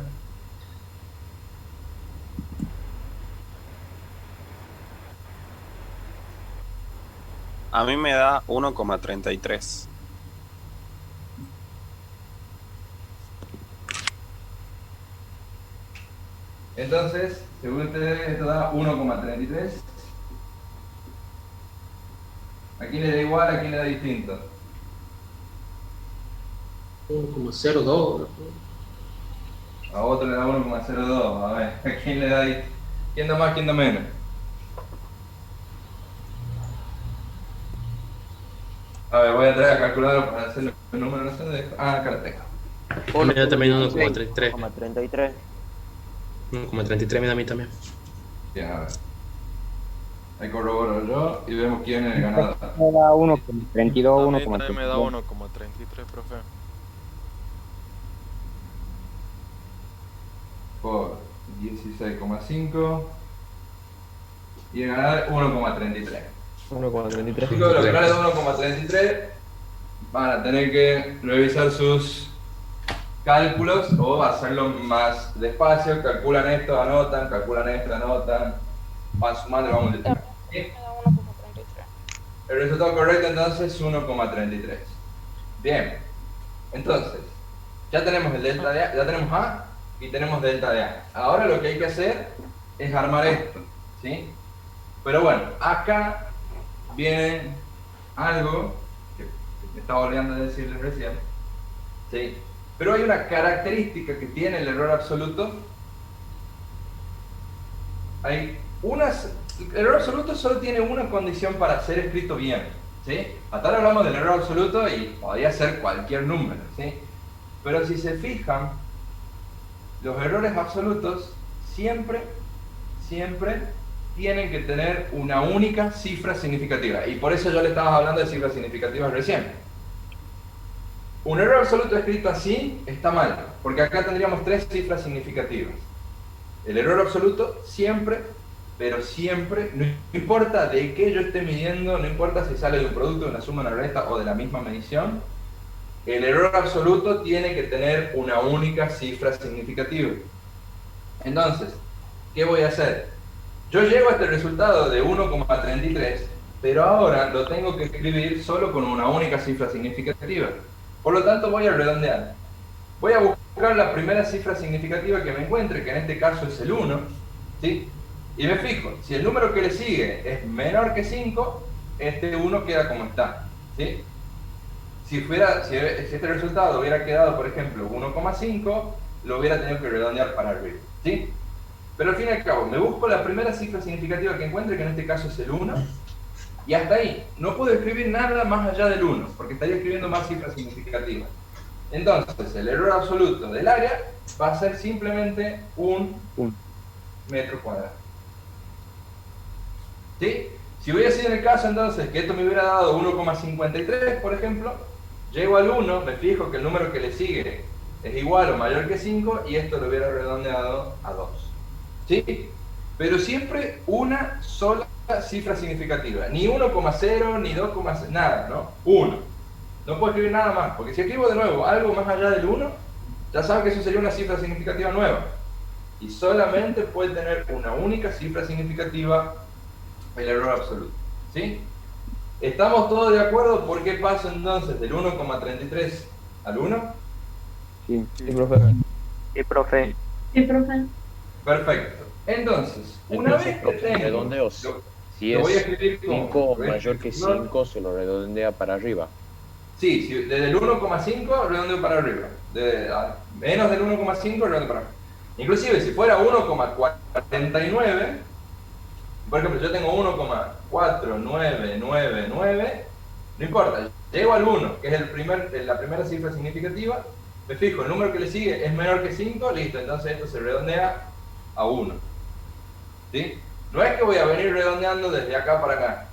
A mí me da 1,33. Entonces, según ustedes, esto da 1,33. ¿A quién le da igual? ¿A quién le da distinto? 1,02. A otro le da 1,02. A ver, ¿a quién le da distinto? ¿Quién da más, quién da menos? A ver, voy a traer la calculadora para hacer el número, no sé dónde dejo. Ah, acá la tengo. Me da también 1,33. 1,33. 1,33 me da a mí también. Bien, a ver. Ahí corroboro yo y vemos quién es el ganador. Me da 1,32, A mí también me da 1,33. 1,33, profe. Por 16,5 y el ganador 1,33. 1,33. Chicos, los canales de 1,33 van a tener que revisar sus cálculos o hacerlo más despacio. Calculan esto, anotan, van sumando y van multiplicando. ¿Sí? El resultado correcto entonces es 1,33. Bien, entonces ya tenemos el delta de A, ya tenemos A y tenemos delta de A. Ahora lo que hay que hacer es armar esto, ¿sí? Pero bueno, acá viene algo que me estaba olvidando de decirles recién, ¿sí? Pero hay una característica que tiene el error absoluto. El error absoluto solo tiene una condición para ser escrito bien, ¿sí? Hasta ahora hablamos del error absoluto y podría ser cualquier número, ¿sí? Pero si se fijan, los errores absolutos siempre tienen que tener una única cifra significativa. Y por eso yo le estaba hablando de cifras significativas recién. Un error absoluto escrito así está mal, porque acá tendríamos tres cifras significativas. El error absoluto siempre, pero siempre, no importa de qué yo esté midiendo, no importa si sale de un producto, de una suma, una resta o de la misma medición, el error absoluto tiene que tener una única cifra significativa. Entonces, ¿qué voy a hacer? Yo llego a este resultado de 1,33, pero ahora lo tengo que escribir solo con una única cifra significativa. Por lo tanto, voy a redondear. Voy a buscar la primera cifra significativa que me encuentre, que en este caso es el 1, ¿sí? Y me fijo, si el número que le sigue es menor que 5, este 1 queda como está, ¿sí? Si este resultado hubiera quedado, por ejemplo, 1,5, lo hubiera tenido que redondear para arriba, ¿sí? Pero al fin y al cabo, me busco la primera cifra significativa que encuentre, que en este caso es el 1, y hasta ahí. No puedo escribir nada más allá del 1, porque estaría escribiendo más cifras significativas. Entonces, el error absoluto del área va a ser simplemente un metro cuadrado. ¿Sí? Si hubiera sido en el caso entonces que esto me hubiera dado 1,53, por ejemplo, llego al 1, me fijo que el número que le sigue es igual o mayor que 5 y esto lo hubiera redondeado a 2. ¿Sí? Pero siempre una sola cifra significativa. Ni 1,0, ni 2,0, nada, ¿no? 1. No puedo escribir nada más, porque si escribo de nuevo algo más allá del 1, ya saben que eso sería una cifra significativa nueva. Y solamente puede tener una única cifra significativa el error absoluto. ¿Sí? ¿Estamos todos de acuerdo? ¿Por qué paso entonces del 1,33 al 1? Sí, profe. Sí, profe. Sí, profe. Perfecto. Entonces, una vez que tengo... redondeos. Si lo voy a es escribir como... 5 mayor que 5, se lo redondea para arriba. Sí, desde el 1,5 redondeo para arriba. Menos del 1,5 redondeo para arriba. Inclusive, si fuera 1,49, por ejemplo, yo tengo 1,4999, no importa, llego al 1, que es la primera cifra significativa, me fijo, el número que le sigue es menor que 5, listo, entonces esto se redondea a 1. ¿Sí? No es que voy a venir redondeando desde acá para acá.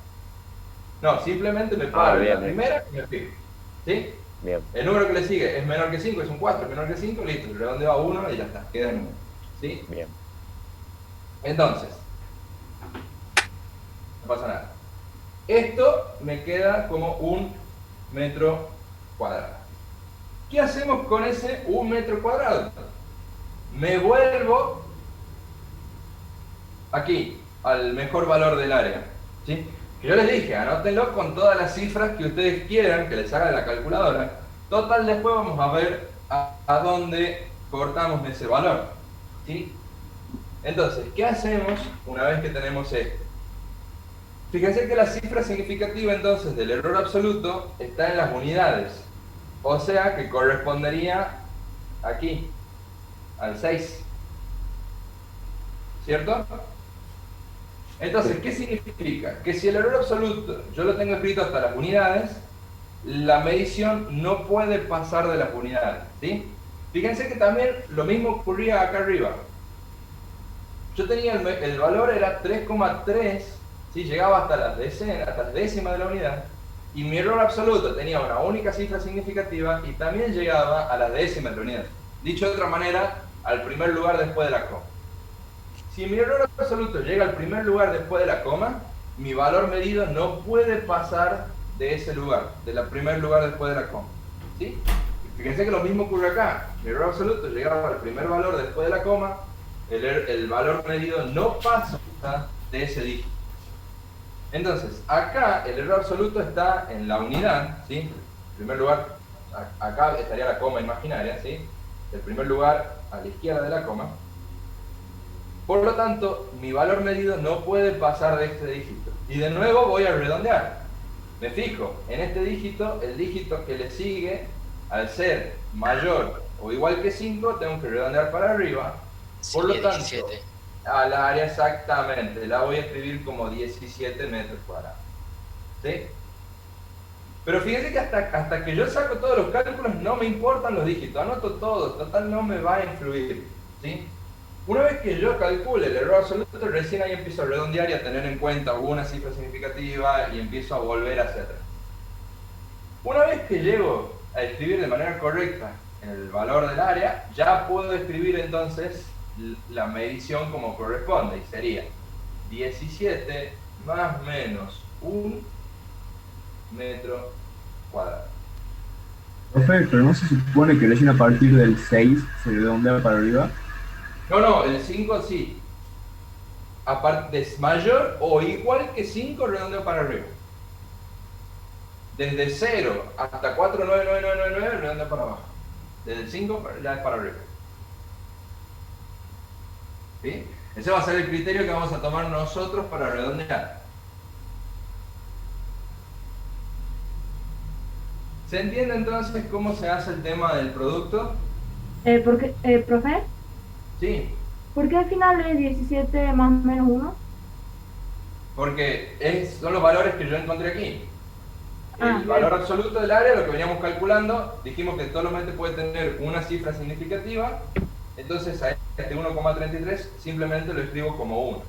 No, simplemente me paro en la primera y me fijo. ¿Sí? Bien. El número que le sigue es menor que 5, es un 4, es menor que 5, listo, se redondeo a 1 y ya está, queda en 1. ¿Sí? Bien. Entonces, no pasa nada. Esto me queda como 1 metro cuadrado. ¿Qué hacemos con ese 1 metro cuadrado? Me vuelvo aquí, al mejor valor del área. ¿Sí? Yo les dije, anótenlo con todas las cifras que ustedes quieran, que les haga de la calculadora. Total, después vamos a ver a dónde cortamos ese valor. ¿Sí? Entonces, ¿qué hacemos una vez que tenemos esto? Fíjense que la cifra significativa entonces del error absoluto está en las unidades. O sea que correspondería aquí, al 6. ¿Cierto? Entonces, ¿qué significa? Que si el error absoluto yo lo tengo escrito hasta las unidades, la medición no puede pasar de las unidades. ¿Sí? Fíjense que también lo mismo ocurría acá arriba. Yo tenía el valor era 3,3, ¿sí? Llegaba hasta las décimas de la unidad, y mi error absoluto tenía una única cifra significativa y también llegaba a las décimas de la unidad. Dicho de otra manera, al primer lugar después de la coma. Si mi error absoluto llega al primer lugar después de la coma, mi valor medido no puede pasar de ese lugar, del primer lugar después de la coma. ¿Sí? Fíjense que lo mismo ocurre acá. Mi error absoluto llegaba al primer valor después de la coma, el valor medido no pasa de ese dígito. Entonces, acá el error absoluto está en la unidad, ¿sí? En primer lugar, acá estaría la coma imaginaria, ¿sí? El primer lugar a la izquierda de la coma. Por lo tanto, mi valor medido no puede pasar de este dígito. Y de nuevo voy a redondear. Me fijo en este dígito, el dígito que le sigue, al ser mayor o igual que 5, tengo que redondear para arriba. Por lo tanto, 17. Al área exactamente, la voy a escribir como 17 metros cuadrados. ¿Sí? Pero fíjense que hasta que yo saco todos los cálculos no me importan los dígitos, anoto todo, total no me va a influir. ¿Sí? Una vez que yo calcule el error absoluto, recién ahí empiezo a redondear y a tener en cuenta alguna cifra significativa y empiezo a volver hacia atrás. Una vez que llego a escribir de manera correcta el valor del área, ya puedo escribir entonces la medición como corresponde, y sería 17 más menos 1 metro cuadrado. Profe, pero no se supone que recién a partir del 6 se redondea para arriba. No, el 5 sí. Aparte es mayor o igual que 5, redondeo para arriba. Desde 0 hasta 49999, redondeo para abajo. Desde el 5 ya es para arriba. ¿Sí? Ese va a ser el criterio que vamos a tomar nosotros para redondear. ¿Se entiende entonces cómo se hace el tema del producto? ¿Profe? Sí. ¿Por qué al final es 17 más o menos 1? Porque son los valores que yo encontré aquí. El valor absoluto del área, lo que veníamos calculando, dijimos que solamente puede tener una cifra significativa, entonces a este 1,33 simplemente lo escribo como 1.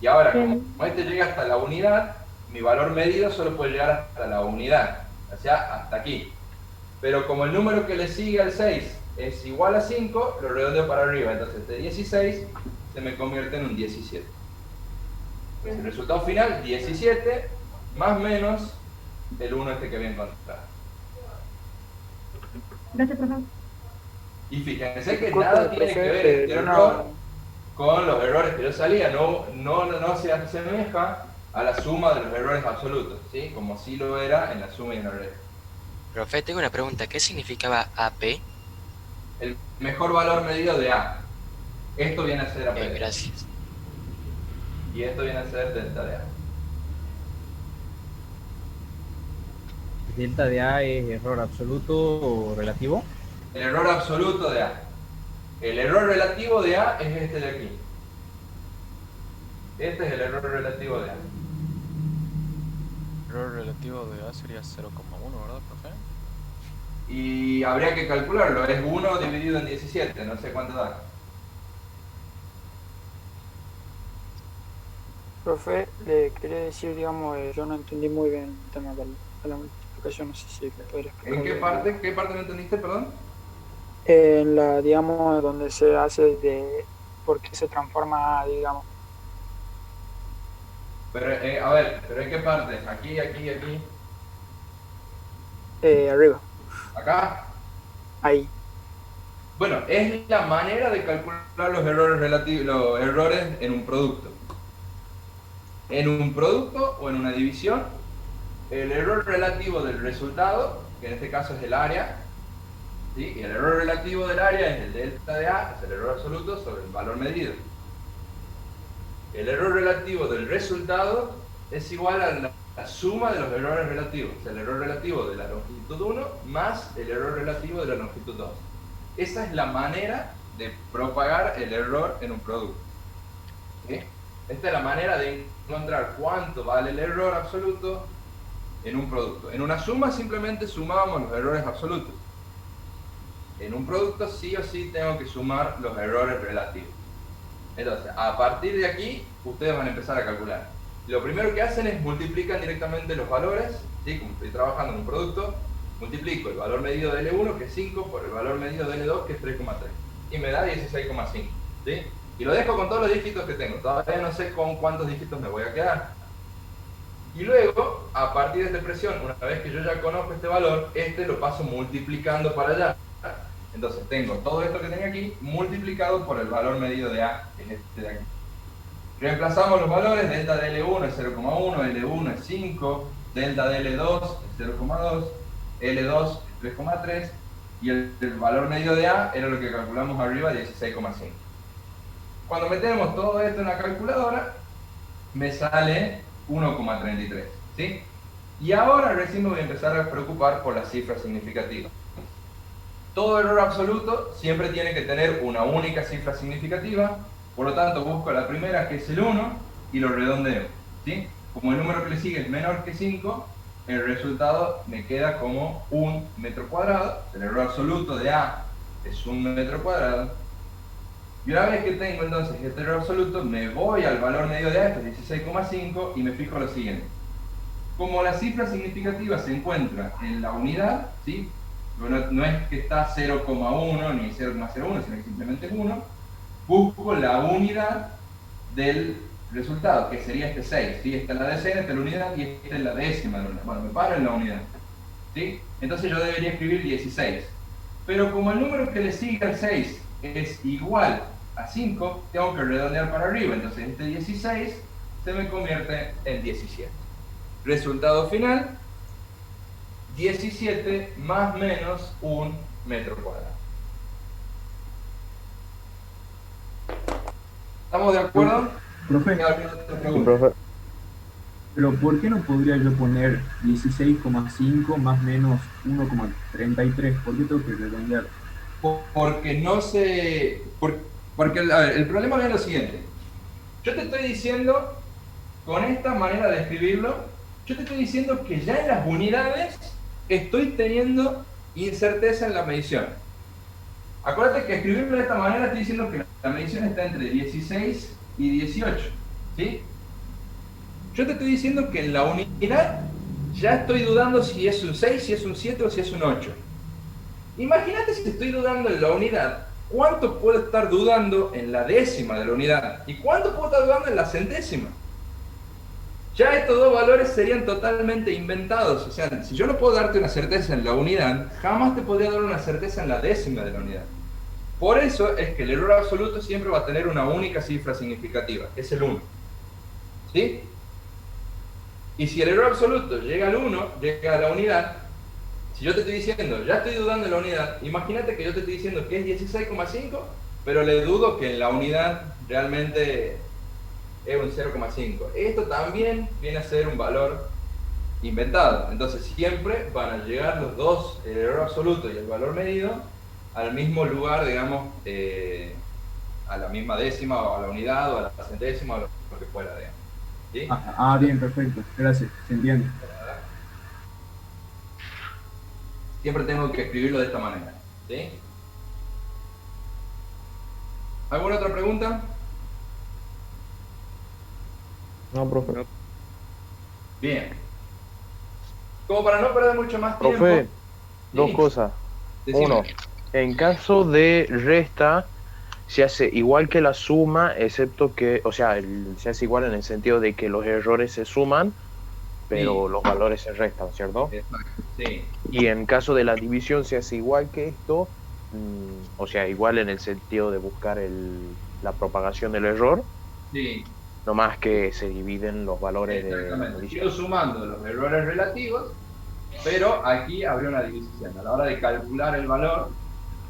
Y ahora, como este llega hasta la unidad, mi valor medido solo puede llegar hasta la unidad, o sea, hasta aquí. Pero como el número que le sigue al 6 es igual a 5, lo redondeo para arriba, entonces este 16 se me convierte en un 17. Entonces, el resultado final, 17 más menos el 1 este que voy a encontrar. Gracias, profesor. Y fíjense que Disculpe, nada tiene que profe, ver este yo error con los errores que yo salía, no se asemeja a la suma de los errores absolutos, ¿sí? Como sí lo era en la suma y en la regla. Profe, tengo una pregunta. ¿Qué significaba AP? El mejor valor medido de A. Esto viene a ser AP. Gracias. Y esto viene a ser delta de A. ¿Delta de A es error absoluto o relativo? El error absoluto de A. El error relativo de A es este de aquí. Este es el error relativo de A. El error relativo de A sería 0,1, ¿verdad, profe? Y habría que calcularlo. Es 1 dividido en 17. No sé cuánto da. Profe, le quería decir, digamos, yo no entendí muy bien el tema de la multiplicación, no sé si me podría explicar. ¿En qué parte? ¿Qué parte no entendiste, perdón? En la, digamos, donde se hace de por qué se transforma, digamos. Pero, a ver, ¿pero en qué parte? Aquí, aquí, aquí. Arriba. ¿Acá? Ahí. Bueno, es la manera de calcular los errores relativos, los errores en un producto. En un producto o en una división, el error relativo del resultado, que en este caso es el área, ¿sí? Y el error relativo del área es el delta de A, es el error absoluto sobre el valor medido. El error relativo del resultado es igual a la suma de los errores relativos, o sea, el error relativo de la longitud 1 más el error relativo de la longitud 2. Esa es la manera de propagar el error en un producto. ¿Sí? Esta es la manera de encontrar cuánto vale el error absoluto en un producto. En una suma simplemente sumábamos los errores absolutos. En un producto sí o sí tengo que sumar los errores relativos. Entonces, a partir de aquí, ustedes van a empezar a calcular. Lo primero que hacen es multiplican directamente los valores, ¿sí? Como estoy trabajando en un producto, multiplico el valor medido de L1, que es 5, por el valor medido de L2, que es 3,3. Y me da 16,5. ¿Sí? Y lo dejo con todos los dígitos que tengo. Todavía no sé con cuántos dígitos me voy a quedar. Y luego, a partir de esta expresión, una vez que yo ya conozco este valor, este lo paso multiplicando para allá. Entonces tengo todo esto que tenía aquí multiplicado por el valor medido de A, que es este de aquí. Reemplazamos los valores, delta de L1 es 0,1, L1 es 5, delta de L2 es 0,2, L2 es 3,3 y el valor medio de A era lo que calculamos arriba, 16,5. Cuando metemos todo esto en la calculadora, me sale 1,33, ¿sí? Y ahora recién me voy a empezar a preocupar por las cifras significativas. Todo error absoluto siempre tiene que tener una única cifra significativa, por lo tanto busco la primera, que es el 1, y lo redondeo, ¿sí? Como el número que le sigue es menor que 5, el resultado me queda como 1 metro cuadrado, el error absoluto de A es 1 metro cuadrado, y una vez que tengo entonces este error absoluto, me voy al valor medio de A, que es 16,5, y me fijo lo siguiente. Como la cifra significativa se encuentra en la unidad, ¿sí? No es que está 0,1 ni 0,01, sino que simplemente es 1, busco la unidad del resultado, que sería este 6, ¿sí? Esta es la decena, esta es la unidad, y esta es la décima de la unidad. Bueno, me paro en la unidad, ¿sí? Entonces yo debería escribir 16. Pero como el número que le sigue al 6 es igual a 5, tengo que redondear para arriba, entonces este 16 se me convierte en 17. Resultado final, 17 más menos 1 metro cuadrado. ¿Estamos de acuerdo? Profe, pero ¿por qué no podría yo poner 16,5 más menos 1,33? ¿Por qué tengo que redondear? Porque no sé... Porque a ver, el problema es lo siguiente. Yo te estoy diciendo, con esta manera de escribirlo, yo te estoy diciendo que ya en las unidades estoy teniendo incerteza en la medición. Acuérdate que escribirlo de esta manera estoy diciendo que la medición está entre 16 y 18, ¿sí? Yo te estoy diciendo que en la unidad ya estoy dudando si es un 6, si es un 7 o si es un 8. Imagínate si estoy dudando en la unidad, ¿cuánto puedo estar dudando en la décima de la unidad? ¿Y cuánto puedo estar dudando en la centésima? Ya estos dos valores serían totalmente inventados. O sea, si yo no puedo darte una certeza en la unidad, jamás te podría dar una certeza en la décima de la unidad. Por eso es que el error absoluto siempre va a tener una única cifra significativa, que es el 1. ¿Sí? Y si el error absoluto llega al 1, llega a la unidad, si yo te estoy diciendo, ya estoy dudando en la unidad, imagínate que yo te estoy diciendo que es 16,5, pero le dudo que en la unidad realmente es un 0,5. Esto también viene a ser un valor inventado. Entonces siempre van a llegar los dos, el error absoluto y el valor medido, al mismo lugar, digamos, a la misma décima, o a la unidad, o a la centésima, o lo que fuera, digamos. ¿Sí? Bien, perfecto. Gracias, se entiende. Siempre tengo que escribirlo de esta manera. ¿Sí? ¿Alguna otra pregunta? No, profe. Bien. Como para no perder mucho más tiempo. Profe, dos Sí. cosas. Decime. Uno, en caso de resta, se hace igual que la suma, excepto que, o sea, se hace igual en el sentido de que los errores se suman, pero Sí. los valores se restan, ¿cierto? Exacto. Sí. Y en caso de la división se hace igual que esto, o sea, igual en el sentido de buscar la propagación del error, Sí. no más que se dividen los valores de la Exactamente. división. Sigo sumando los errores relativos, pero aquí habría una división. A la hora de calcular el valor,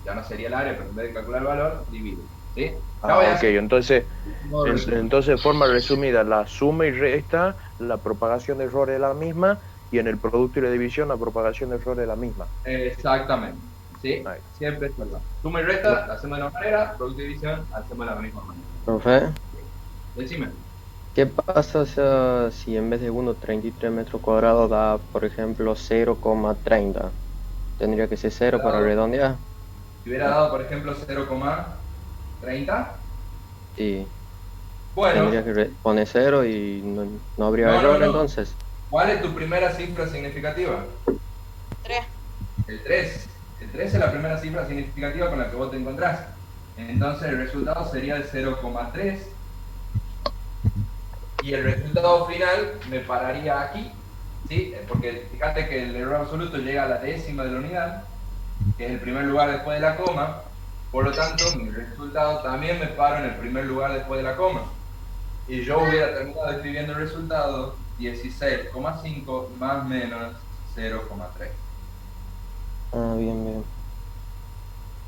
ya no sería el área, pero en vez de calcular el valor, divide. ¿Sí? Ya voy a Ok, hacer entonces, un modo resumen. entonces de forma resumida, la suma y resta, la propagación de error es la misma, y en el producto y la división la propagación de error es la misma. Exactamente. ¿Sí? Siempre es verdad. Suma y resta, la hacemos de una manera, producto y división, hacemos de la misma manera. Profe, Decime. ¿qué pasa si en vez de 1,33 metros cuadrados da, por ejemplo, 0,30? ¿Tendría que ser 0 para redondear? Si hubiera dado, por ejemplo, 0,30, Sí. bueno, Tendría que poner 0 y no habría No, error no. entonces. ¿cuál es tu primera cifra significativa? 3. El 3. El 3 es la primera cifra significativa con la que vos te encontrás. Entonces el resultado sería el 0,3. Y el resultado final me pararía aquí, ¿sí? Porque fíjate que el error absoluto llega a la décima de la unidad, que es el primer lugar después de la coma. Por lo tanto, mi resultado también me paro en el primer lugar después de la coma. Y yo hubiera terminado escribiendo el resultado 16,5 más menos 0,3. Bien, bien.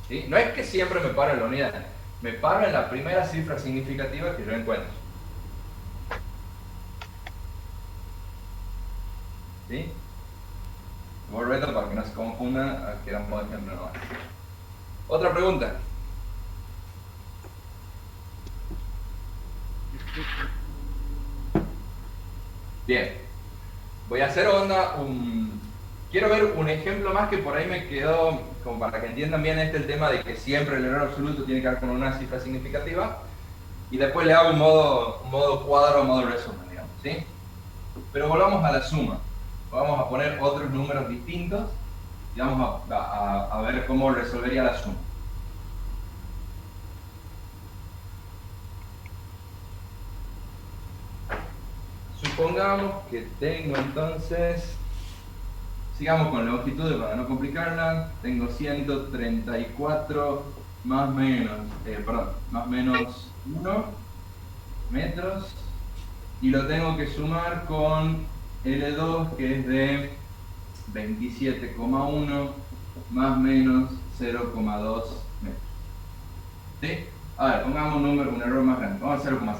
¿Sí? No es que siempre me paro en la unidad, me paro en la primera cifra significativa que yo encuentro. ¿Sí? Volvemos para que no se confunda, que era un modo de ejemplo nomás. Otra pregunta. Bien. Voy a hacer quiero ver un ejemplo más que por ahí me quedó, como para que entiendan bien el tema de que siempre el error absoluto tiene que ver con una cifra significativa. Y después le hago un modo cuadro, modo resumen, digamos, ¿sí? Pero volvamos a la suma. Vamos a poner otros números distintos y vamos a ver cómo resolvería la suma. Supongamos que tengo entonces, sigamos con longitudes para no complicarla, tengo 134 más menos 1 metros y lo tengo que sumar con L2 que es de 27,1 más menos 0,2 metros. ¿Sí? A ver, pongamos un error más grande, vamos a 0,6.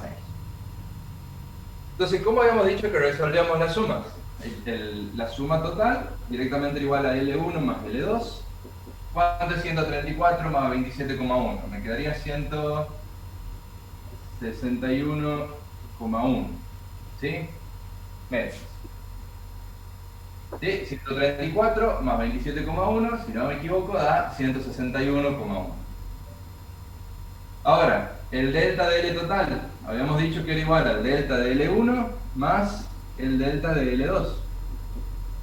Entonces, ¿cómo habíamos dicho que resolvíamos las sumas? La suma total directamente igual a L1 más L2. ¿Cuánto es 134 más 27,1? Me quedaría 161,1. ¿Sí? Metros. ¿Sí? 134 más 27,1, si no me equivoco, da 161,1. Ahora, el delta de L total, habíamos dicho que era igual al delta de L1 más el delta de L2.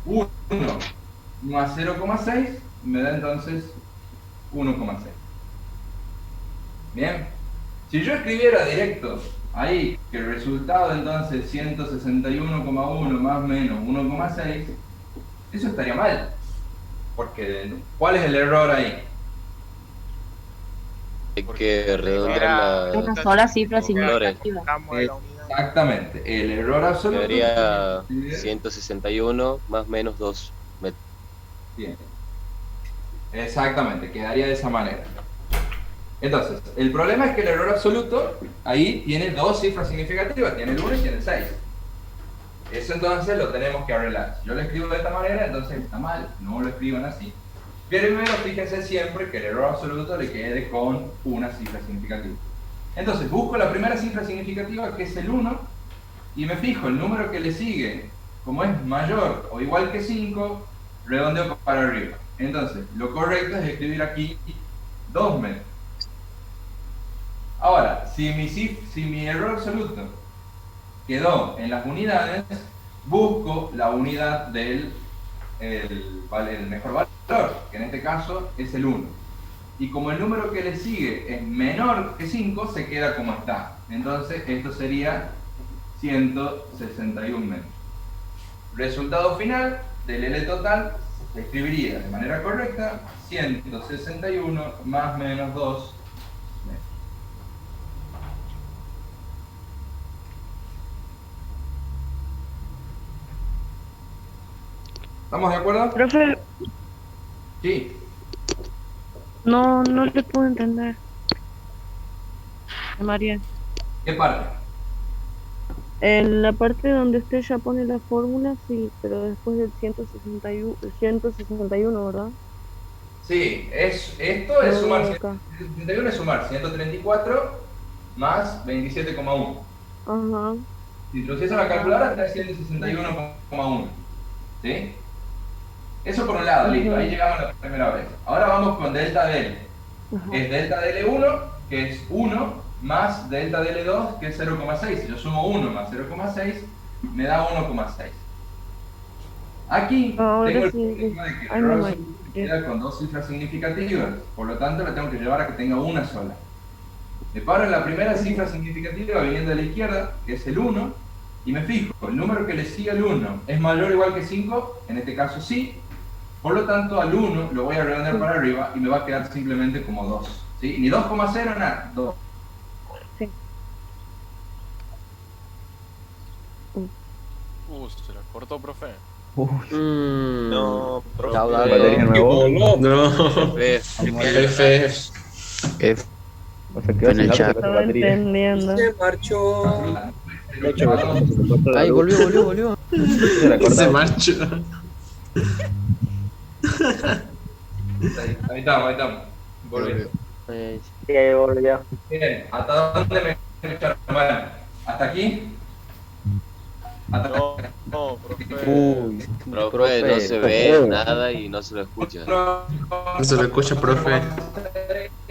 1 más 0,6 me da entonces 1,6. Bien. Si yo escribiera directo ahí que el resultado entonces 161,1 más o menos 1,6, eso estaría mal. Porque, ¿cuál es el error ahí? Hay que redondear Una sola cifra significativa. Exactamente. El error absoluto Quedaría 161 más menos 2 metros. Bien. Exactamente, quedaría de esa manera. Entonces, el problema es que el error absoluto ahí tiene dos cifras significativas, tiene el 1 y tiene el 6. Eso entonces lo tenemos que arreglar. Si yo lo escribo de esta manera, entonces está mal, no lo escriban así. Primero, fíjense siempre que el error absoluto le quede con una cifra significativa. Entonces, busco la primera cifra significativa, que es el 1, y me fijo el número que le sigue, como es mayor o igual que 5, redondeo para arriba. Entonces, lo correcto es escribir aquí 2 metros. Ahora, si mi error absoluto quedó en las unidades, busco la unidad del mejor valor, que en este caso es el 1. Y como el número que le sigue es menor que 5, se queda como está. Entonces, esto sería 161 metros. Resultado final del L total se escribiría de manera correcta 161 más menos 2 metros. ¿Estamos de acuerdo? Profe, Sí. no le puedo entender. María, ¿Qué parte? en la parte donde usted ya pone la fórmula, sí, pero después del 161, ¿verdad? Sí, esto es sumar 161, es sumar 134 más 27,1. Ajá. Si introduces a la calculadora, te da 161,1. ¿Sí? Eso por un lado, listo, ahí llegamos la primera vez. Ahora vamos con delta DL. Es delta DL1, que es 1, más delta DL2, que es 0,6. Si yo sumo 1 más 0,6, me da 1,6. Aquí tengo el problema de que el error se queda con dos cifras significativas, por lo tanto la tengo que llevar a que tenga una sola. Me paro en la primera cifra significativa viniendo de la izquierda, que es el 1, y me fijo, el número que le sigue al 1 es mayor o igual que 5, en este caso sí, por lo tanto al 1 lo voy a redondear para arriba y me va a quedar simplemente como 2. ¿Sí? Ni 2,0, nada, 2. Sí. Se la cortó, profe. No, profe. ¿Batería nuevo? No. F. O sea, quedó sin datos de la batería. Entendiendo. Se marchó. Ay, volvió. Se marchó. Ahí estamos. Volviendo. Sí, ahí volvió. Bien, ¿hasta dónde me echaron? Bueno, ¿hasta aquí? No, profe. Profe, no se ve nada y no se lo escucha. No se lo escucha, profe.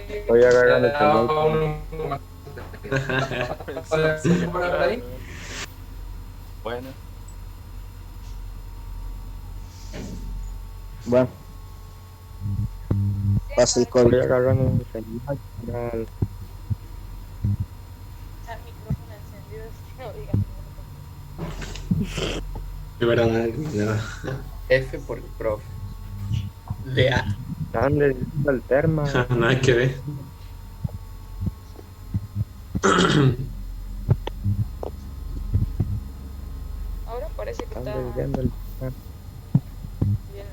Estoy agarrando el teléfono. Bueno. Bueno. Pasa el Estoy agarrando el celular. De verdad, no. F por el profe. De A. Dale al terma. Nada que ver. Ahora parece que está viendo el... bien.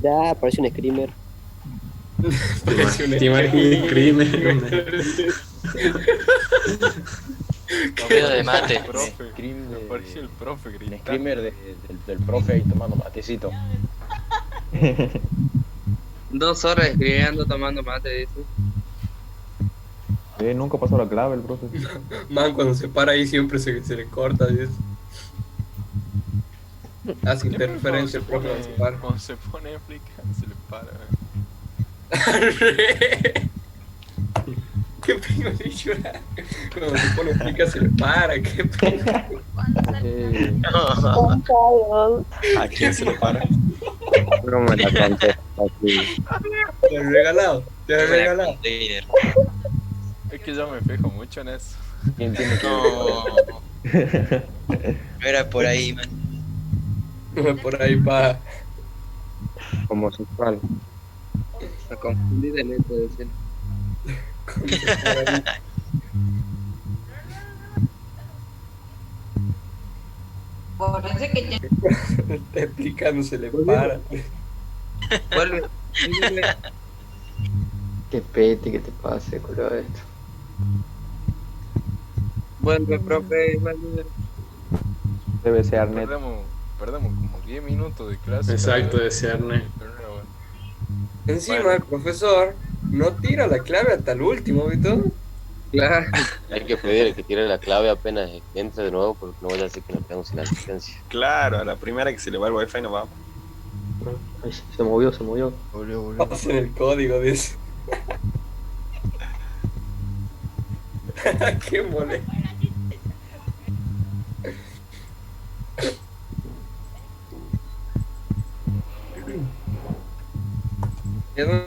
Ya, parece un screamer. Te imaginas crimen. Video de mate. Apareció el profe Un gritando. screamer del profe ahí tomando matecito. 2 horas escribiendo, tomando mate, dice. Nunca pasó la clave el profe. Man, cuando se para ahí siempre se le corta, dice. Hace interferencia el profe cuando se para. Cuando se pone a explicar, se le para. ¿Qué pingo de llorar? Cuando se pone a explicar se le para, qué pingo. ¿A quién se le para? No me la contestó. Te he regalado, te he regalado. Es que yo me fijo mucho en eso. ¿Quién tiene que No era por ahí, man. Por ahí pa. Homosexual. Me confundí de letra de ser. Parece que Está explicando, se le para. Vuelve. Qué pete que te pase, culo esto. Vuelve, profe. Vuelve. Debe ser Arnet. Perdemos como 10 minutos de clase. Exacto, desearme. Encima el profesor no tira la clave hasta el último, ¿viste? Claro. Hay que pedir que tire la clave apenas entre de nuevo porque no vaya a ser que nos quedemos sin asistencia. Claro, a la primera que se le va el wifi nos vamos. Ay, se movió. Pasen el código, dice. Qué molesto.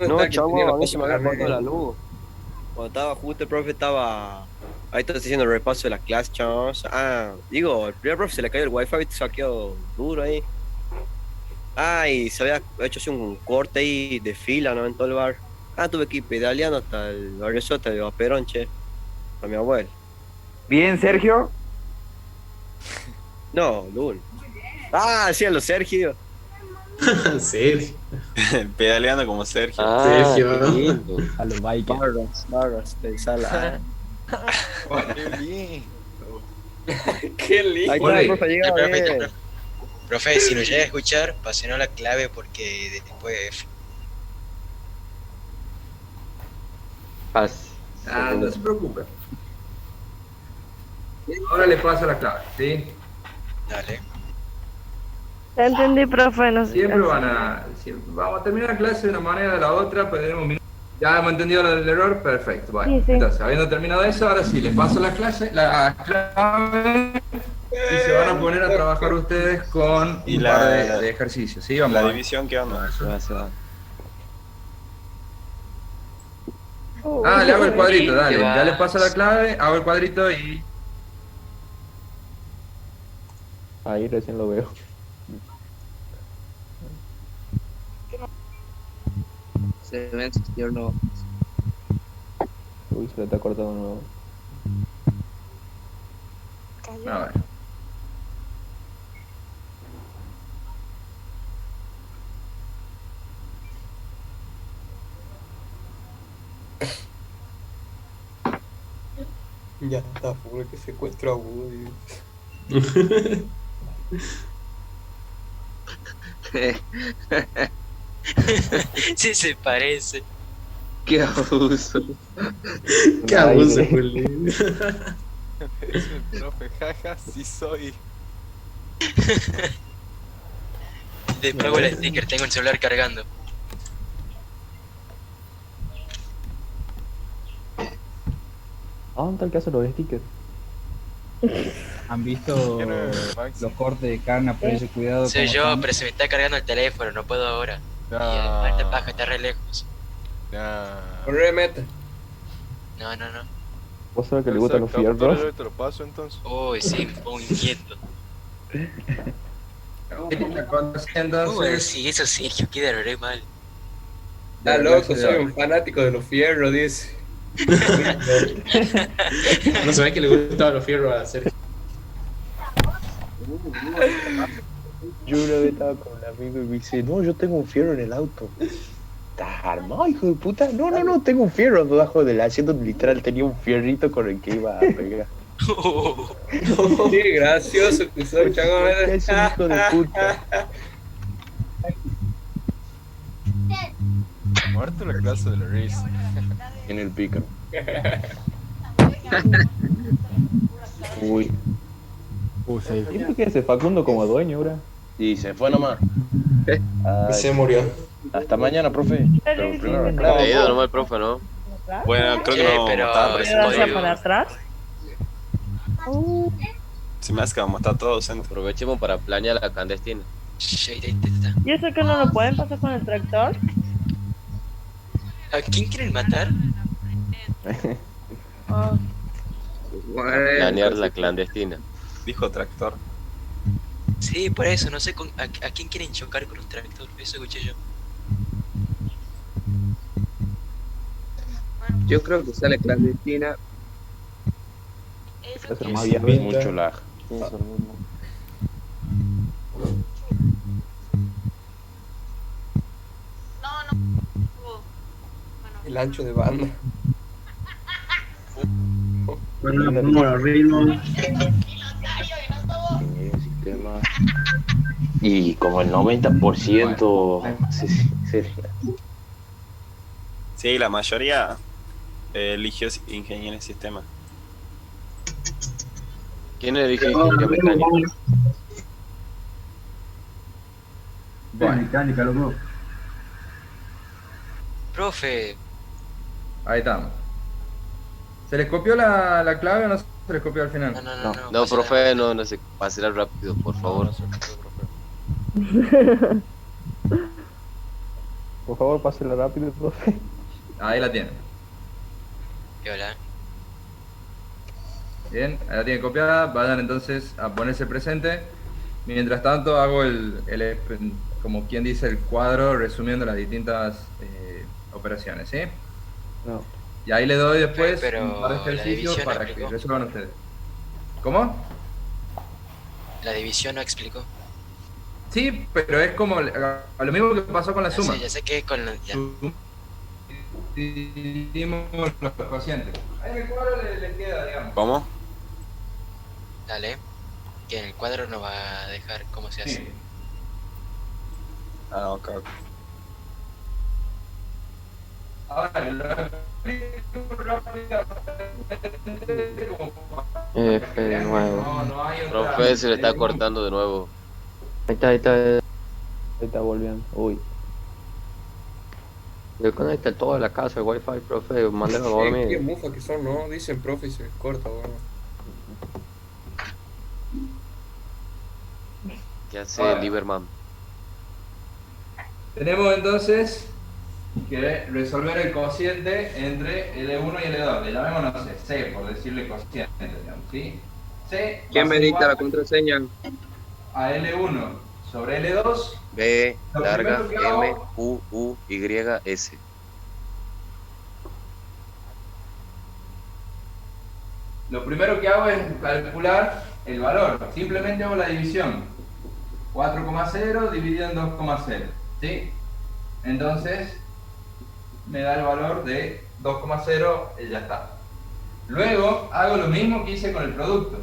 No, chavo, a mí se me había cortado la luz. Cuando estaba justo el profe estaba... Ahí estás haciendo el repaso de la clase, chavos. Digo, el primer profe se le cayó el wifi y se ha quedado duro ahí. Y se había hecho así un corte ahí de fila, ¿no? En todo el bar. Tuve que ir pedaleando hasta el barrio Sota de Perón, che. A mi abuelo. Bien, Sergio. No, Lul. Sí, a los Sergio. Sergio. Pedaleando como Sergio. Sergio. Qué lindo. A los bikers. Barras, pensala. Qué bien. Qué lindo. Ahí está, el profe llegaba bien. Profe, si nos llega a escuchar, pásenos la clave porque después... No se preocupe. Ahora le paso la clave, ¿sí? Dale. Ya entendí, profe. No sé. Siempre vamos a terminar la clase de una manera o de la otra, perderemos un minuto. ¿Ya hemos entendido el error? Perfecto. Bueno, Sí. entonces, habiendo terminado eso, ahora sí, les paso la clave y se van a poner a trabajar ustedes con Y un la- par de ejercicios, ¿sí? Vamos La a ver. división, ¿qué onda? Le hago el cuadrito, dale. Ya les paso la clave, hago el cuadrito y... Ahí recién lo veo. Se ven sus tiernos. Uy, se le está cortando uno. A ver. Ya está, fue que secuestro a Woody. Sí, se parece. Qué abuso. Qué abuso, Juli. Dice el profe, jaja, sí soy. Después hago el sticker, tengo el celular cargando. ¿Dónde está el caso de los stickers? ¿Han visto los cortes de carne a precio cuidado? Soy cómo yo, están? pero se me está cargando el teléfono, no puedo ahora. Y esta paja está re lejos. Ponle meta. No. ¿Vos sabés que le gustan los fierros? Te lo paso entonces. Uy, sí, me pongo inquieto. Sí, eso Sergio, queda re mal. Está loco, soy un fanático de los fierros, dice. No sabés que le gustaban los fierros a Sergio. Yo una vez estaba con un amigo y me dice, no, yo tengo un fierro en el auto. ¿Estás armado, hijo de puta? No, tengo un fierro debajo del asiento, literal, tenía un fierrito con el que iba a pegar. Qué gracioso que soy, chagón. Es un hijo de puta. Muerto la clase de la risa. En el pícaro. Uy. ¿Siempre que ese Facundo como dueño ahora? Y se fue nomás. Se murió. Hasta mañana, profe. Pero primero la Ha clave. ido nomás el profe, ¿no? Bueno, creo que no pero- estaba pero presente. vaya para atrás. Se me hace que vamos a estar todos centro. Aprovechemos para planear la clandestina. ¿Y eso que no lo pueden pasar con el tractor? ¿A quién quieren matar? Planear la clandestina. Dijo tractor. Sí, por eso, no sé a quién quieren chocar con un tractor, eso escuché yo. Yo creo que sale clandestina. Eso más bien mucho lag. El ancho de banda. Bueno, pongo los ritmos. Y como el 90% Sí, la mayoría eligió ingeniería en sistema. ¿Quién eligió ingeniería mecánica? Bueno, mecánica, loco. Profe. Ahí estamos. ¿Se les copió la clave o no se les copió al final? No, profe, no sé, pásela rápido, por favor. Por favor, pásela rápido, profe. Ahí la tienen. ¿Qué hola? Bien, ahí la tienen copiada. Vayan entonces a ponerse presente. Mientras tanto hago como quien dice, el cuadro resumiendo las distintas operaciones, ¿sí? No. Y ahí le doy después Pero un par de ejercicios la para que explicó. resuelvan ustedes. ¿Cómo? La división no explicó. Sí, pero es como lo mismo que pasó con la suma. Ya sé que con la... ya. Dividimos los cocientes. Ahí en el cuadro le queda, digamos. ¿Cómo? Dale. Que en el cuadro no va a dejar cómo se hace. Sí. Ah, ok. Ahora, lo explico rápidamente como F de nuevo. no hay otra- Profe, se le está cortando de nuevo. Ahí está. Ahí está volviendo. Uy. Le conecta toda la casa el wifi, profe, mándalo a Qué dormir. mufa que son, ¿no? Dicen profe y se les corta, weón. ¿Qué hace Lieberman? Tenemos entonces que resolver el cociente entre L1 y L2. Le llamemos, no sé, C, por decirle cociente, digamos, ¿sí? C ¿Quién va a me ser dicta la igual contraseña? a L1 sobre L2. B, Lo larga, primero que hago- M, U, Y, S. Lo primero que hago es calcular el valor. Simplemente hago la división. 4,0 dividido en 2,0. ¿Sí? Entonces, me da el valor de 2,0 y ya está. Luego, hago lo mismo que hice con el producto.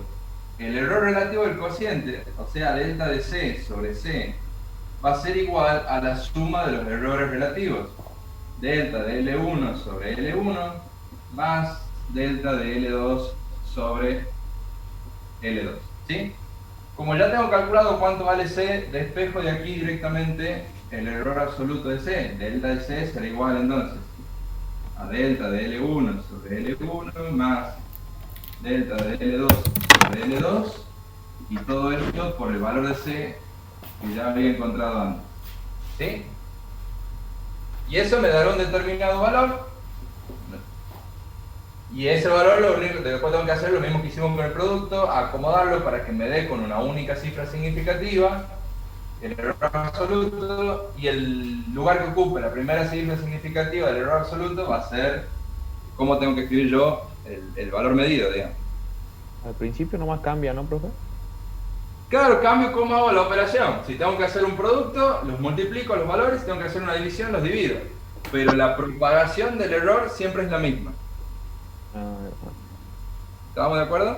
El error relativo del cociente, o sea, delta de C sobre C, va a ser igual a la suma de los errores relativos. Delta de L1 sobre L1 más delta de L2 sobre L2, ¿sí? Como ya tengo calculado cuánto vale C, despejo de aquí directamente el error absoluto de C. Delta de C será igual entonces a delta de L1 sobre L1 más delta de L2 sobre L2 y todo esto por el valor de C que ya había encontrado antes, ¿sí? Y eso me dará un determinado valor. Y ese valor lo único que después tengo que hacer lo mismo que hicimos con el producto, acomodarlo para que me dé con una única cifra significativa, el error absoluto, y el lugar que ocupe la primera cifra significativa del error absoluto va a ser cómo tengo que escribir yo el valor medido, digamos. Al principio nomás cambia, ¿no, profe? Claro, cambio cómo hago la operación. Si tengo que hacer un producto, los multiplico los valores, si tengo que hacer una división, los divido. Pero la propagación del error siempre es la misma. ¿Estamos de acuerdo?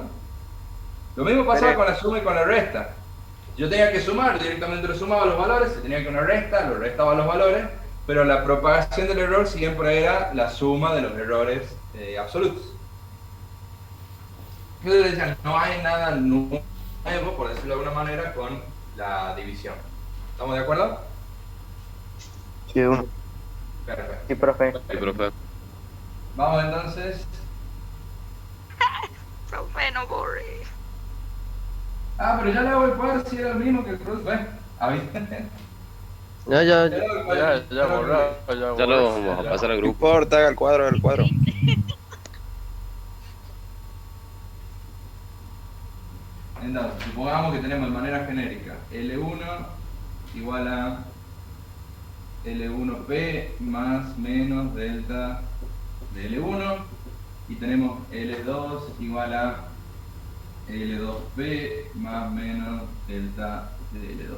Lo mismo pasaba con la suma y con la resta. Yo tenía que sumar, directamente lo sumaba los valores, si tenía que una resta, lo restaba los valores, pero la propagación del error siempre era la suma de los errores absolutos. Entonces decían, no hay nada nuevo, por decirlo de alguna manera, con la división. ¿Estamos de acuerdo? Sí, uno. Perfecto. Sí, profe. Sí, profe. Vamos entonces. Profe, no borre. Ah, pero ya le hago el cuadro si era el mismo que el producto. Bueno, Ya, borrado, Ya lo vamos a pasar al No grupo. importa, haga el cuadro, haga el cuadro. Entonces, supongamos que tenemos de manera genérica L1 igual a L1P más menos delta de L1 y tenemos L2 igual a L2P más menos delta de L2.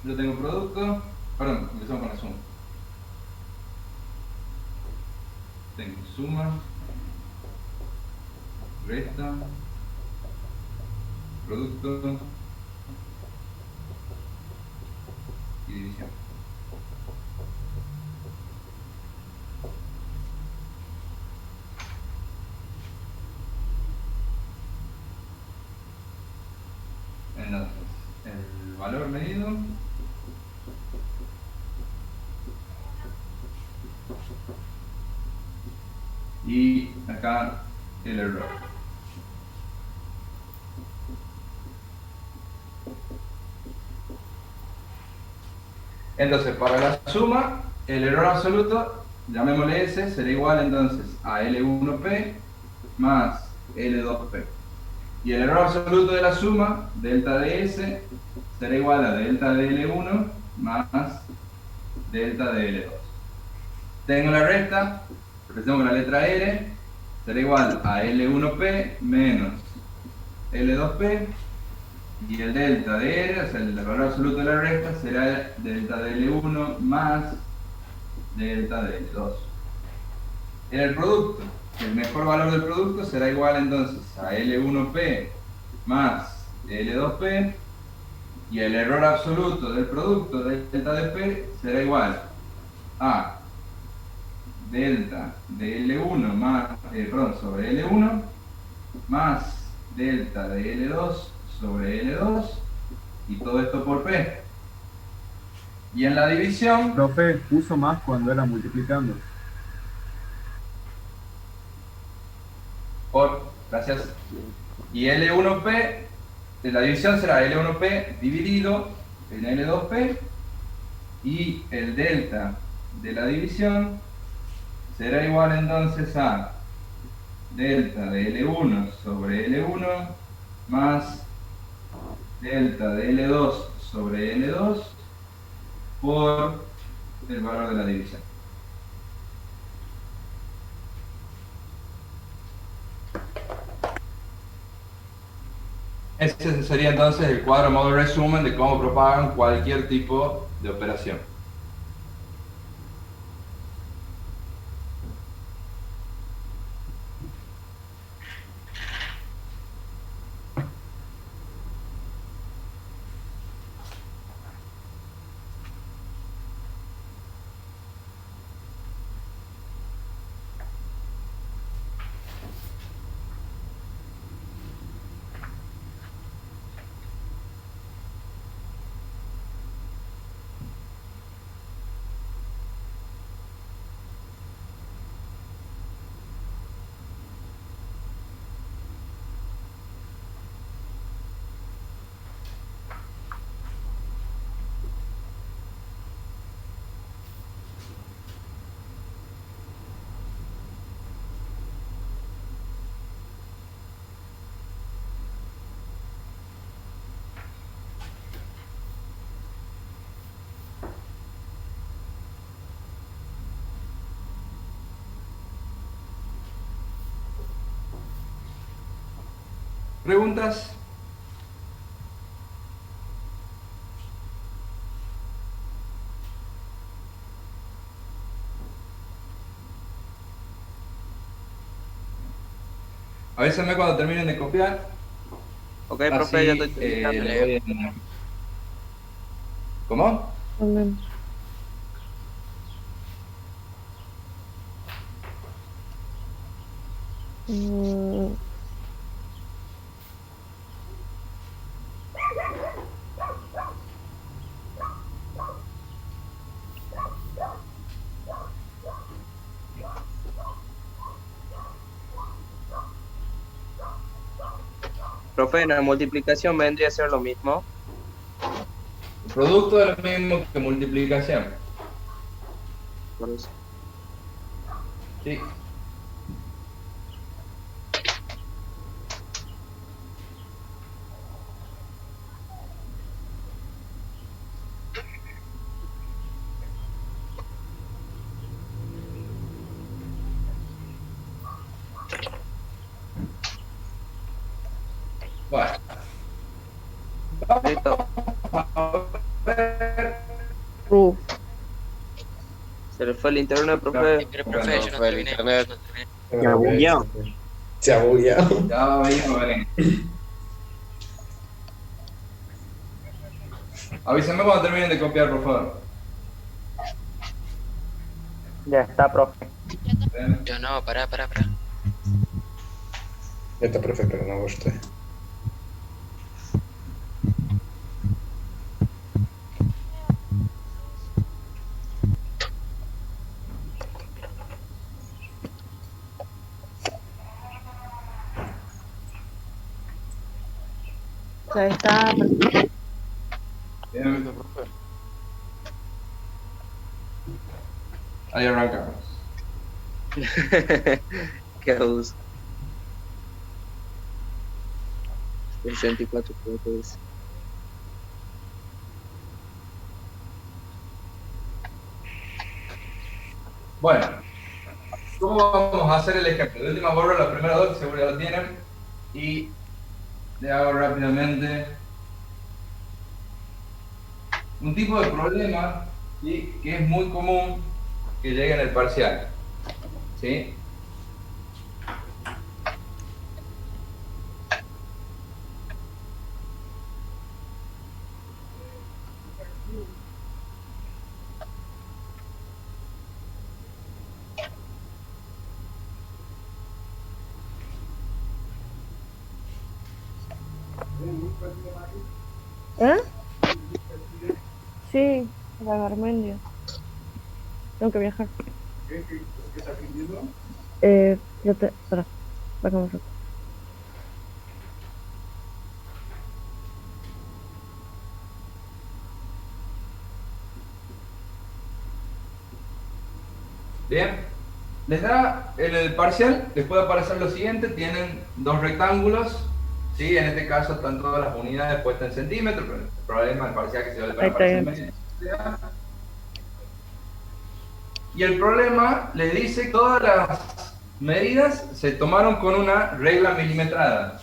Yo tengo producto, perdón, empezamos con la suma. Tengo suma, resta, producto y división. Entonces, el valor medido y acá el error. Entonces, para la suma, el error absoluto, llamémosle S, será igual entonces a L1P más L2P. Y el error absoluto de la suma, delta de S, será igual a delta de L1 más delta de L2. Tengo la resta, empecemos con la letra R, será igual a L1P menos L2P, y el delta de R, o sea, el valor absoluto de la resta, será delta de L1 más delta de L2. En el producto, el mejor valor del producto será igual entonces a L1P más L2P, y el error absoluto del producto de delta de P será igual a delta de L1 más, sobre L1 más delta de L2 sobre L2 y todo esto por P. Y en la división... Profe, puso más cuando era multiplicando. Gracias. Y L1P, de la división será L1P dividido en L2P, y el delta de la división será igual entonces a delta de L1 sobre L1 más delta de L2 sobre L2 por el valor de la división. Ese sería entonces el cuadro modo resumen de cómo propagan cualquier tipo de operación. ¿Preguntas? Avísenme cuando terminen de copiar. Ok, profe, ya estoy ¿Cómo? Profe, en la multiplicación vendría a ser lo mismo. Producto es lo mismo que multiplicación. Por eso. Sí. Bueno. Listo. Se le fue el internet, profe. Pero, profe, yo no terminé. Internet. Se ha bugueado. Se ha bugueado. Ya venimos, ven. Avísenme cuando terminen de copiar, por favor. Ya está, profe. Yo no, pará. Ya está, profe, pero no usted. O sea, está perfecto. Bien. Ahí arrancamos. Qué abuso. 84 puntos. Bueno, ¿cómo vamos a hacer el ejemplo? De última borro los primeros dos que seguro ya lo tienen y le hago rápidamente un tipo de problema, ¿sí?, que es muy común que llegue en el parcial, ¿sí? ¿Eh? Sí, la Garmendia. Tengo que viajar. ¿Qué estás pidiendo? Espera, vamos a... Bien, les da en el parcial, les puede aparecer lo siguiente: tienen dos rectángulos, ¿sí? En este caso están todas las unidades puestas en centímetros, pero el problema del parcial que se va a aparecer en medidas. Y el problema les dice que todas las medidas se tomaron con una regla milimetrada.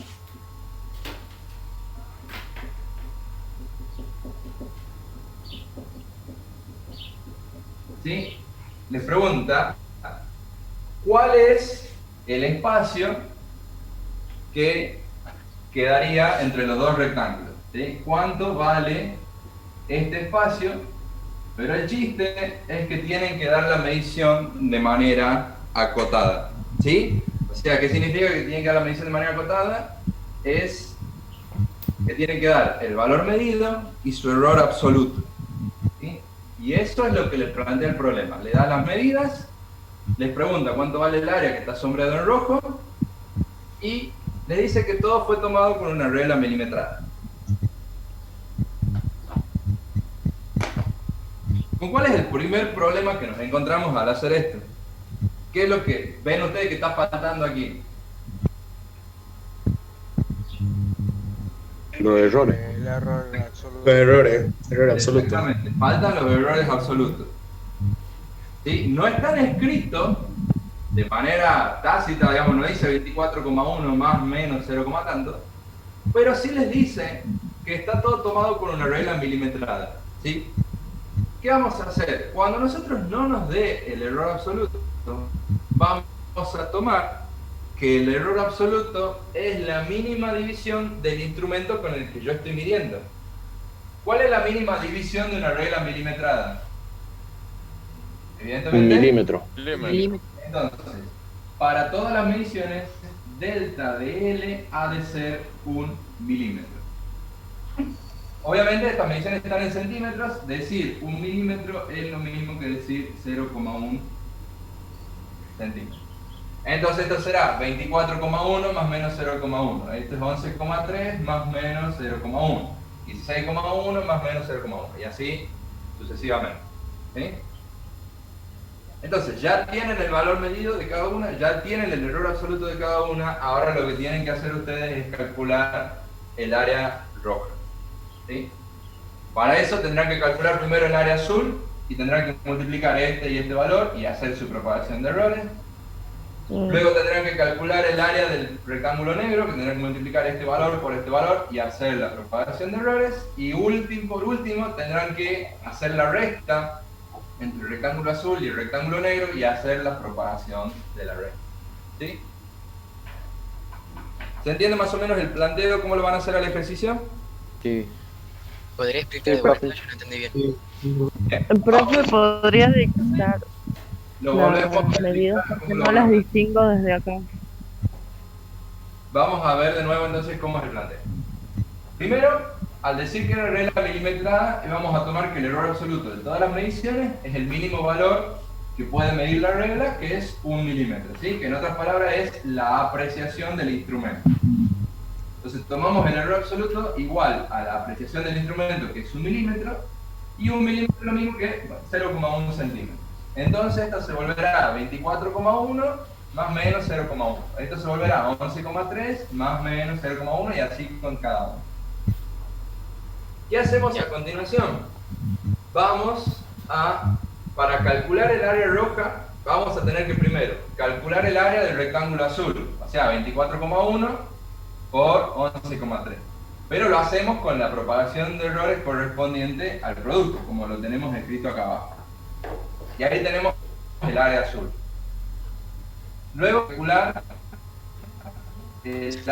¿Sí? Les pregunta cuál es el espacio que quedaría entre los dos rectángulos, ¿sí? ¿Cuánto vale este espacio? Pero el chiste es que tienen que dar la medición de manera acotada, ¿sí? O sea, ¿qué significa que tienen que dar la medición de manera acotada? Es que tienen que dar el valor medido y su error absoluto, ¿sí? Y eso es lo que les plantea el problema. Le da las medidas, les pregunta cuánto vale el área que está sombreado en rojo y le dice que todo fue tomado con una regla milimetrada. ¿Con cuál es el primer problema que nos encontramos al hacer esto? ¿Qué es lo que ven ustedes que está faltando aquí? Los errores. El error absoluto. Los errores, error absoluto. Exactamente, faltan los errores absolutos. ¿Sí? No están escritos de manera tácita, digamos, no dice 24,1 más menos 0, tanto, pero sí les dice que está todo tomado con una regla milimetrada, ¿sí? ¿Qué vamos a hacer? Cuando nosotros no nos dé el error absoluto, vamos a tomar que el error absoluto es la mínima división del instrumento con el que yo estoy midiendo. ¿Cuál es la mínima división de una regla milimetrada? Evidentemente, Un milímetro. Entonces, para todas las mediciones, delta de L ha de ser 1 milímetro. Obviamente estas mediciones están en centímetros, decir 1 milímetro es lo mismo que decir 0,1 centímetro. Entonces esto será 24,1 más menos 0,1. Esto es 11,3 más menos 0,1. 16,1 más menos 0,1 y así sucesivamente. ¿Sí? Entonces ya tienen el valor medido de cada una, ya tienen el error absoluto de cada una, ahora lo que tienen que hacer ustedes es calcular el área roja. ¿Sí? Para eso tendrán que calcular primero el área azul y tendrán que multiplicar este y este valor y hacer su propagación de errores. Luego tendrán que calcular el área del rectángulo negro, que tendrán que multiplicar este valor por este valor y hacer la propagación de errores. Y por último tendrán que hacer la resta entre el rectángulo azul y el rectángulo negro y hacer la propagación de la resta. ¿Sí? ¿Se entiende más o menos el planteo, cómo lo van a hacer al ejercicio? Sí. ¿Podría explicar de vuelta? Yo no entendí bien. El profe podría dictar Lo volvemos las a medidas explicar porque cómo lo no las van a- distingo desde acá. Vamos a ver de nuevo entonces cómo es el planteo. Primero, al decir que la regla milimetrada, vamos a tomar que el error absoluto de todas las mediciones es el mínimo valor que puede medir la regla, que es 1 milímetro, ¿sí? Que en otras palabras es la apreciación del instrumento. Entonces tomamos el error absoluto igual a la apreciación del instrumento, que es 1 milímetro, y 1 milímetro es lo mismo que 0,1 centímetros. Entonces esto se volverá 24,1 más menos 0,1. Esto se volverá 11,3 más menos 0,1 y así con cada uno. ¿Qué hacemos a continuación? Para calcular el área roja, vamos a tener que primero calcular el área del rectángulo azul, o sea, 24,1 por 11,3. Pero lo hacemos con la propagación de errores correspondiente al producto, como lo tenemos escrito acá abajo. Y ahí tenemos el área azul. Luego calcular el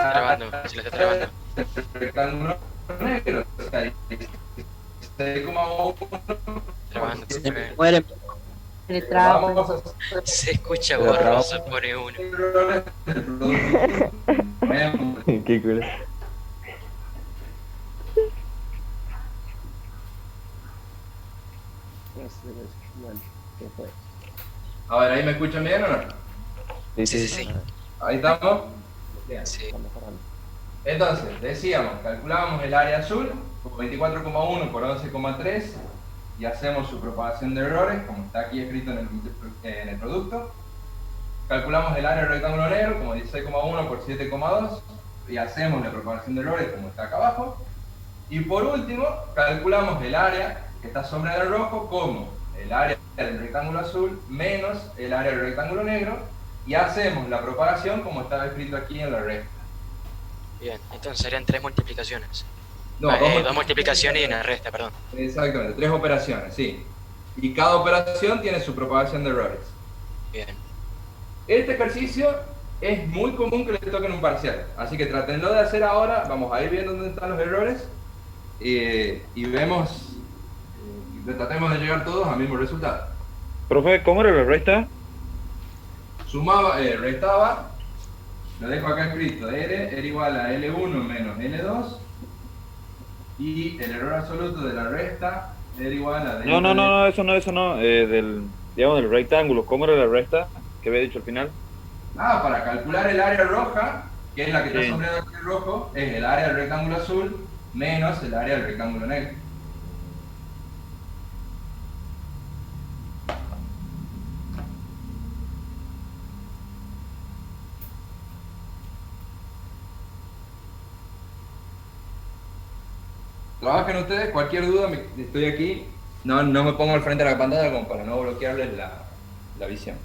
rectángulo negro, o sea, 6,1. Muere. Vamos a hacer Se escucha borroso, pone uno. Qué cool. A ver, ¿ahí me escuchan bien o no? Sí. ¿Ahí estamos? Bien. Sí. Entonces, decíamos, calculábamos el área azul, como 24,1 por 11,3, y hacemos su propagación de errores, como está aquí escrito en el producto. Calculamos el área del rectángulo negro, como 16,1 por 7,2, y hacemos la propagación de errores, como está acá abajo. Y por último, calculamos el área que está sombreado en rojo, como el área del rectángulo azul menos el área del rectángulo negro, y hacemos la propagación como estaba escrito aquí en la resta. Bien, entonces serían 3 multiplicaciones. No, Dos multiplicaciones y una resta, perdón. Exactamente, 3 operaciones, sí. Y cada operación tiene su propagación de errores. Bien. Este ejercicio es muy común que les toquen un parcial, así que tratenlo de hacer ahora, vamos a ir viendo dónde están los errores y vemos, tratemos de llegar todos al mismo resultado. Profe, ¿cómo era la resta? Sumaba, restaba, lo dejo acá escrito, R era igual a L1 menos L2 y el error absoluto de la resta era igual a... No, eso no, digamos del rectángulo, ¿cómo era la resta que había dicho al final? Para calcular el área roja, que es la que está Sí. sombreada con el rojo, es el área del rectángulo azul menos el área del rectángulo negro. Trabajen ustedes, cualquier duda, estoy aquí. No me pongo al frente de la pantalla como para no bloquearles la visión.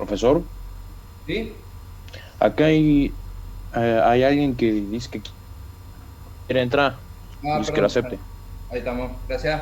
Profesor, ¿Sí? acá hay alguien que dice que quiere entrar. Dice que lo acepte. Ahí estamos, gracias.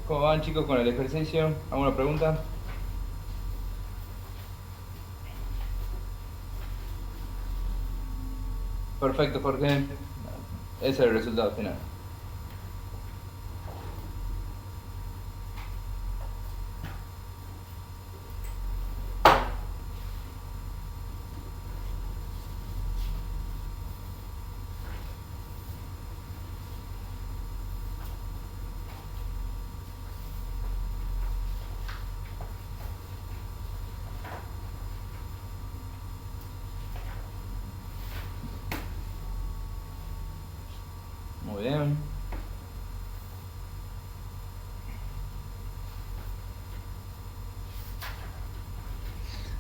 ¿Cómo van, chicos, con el ejercicio? ¿Alguna pregunta? Perfecto, Jorge. Ese es el resultado final. Muy bien.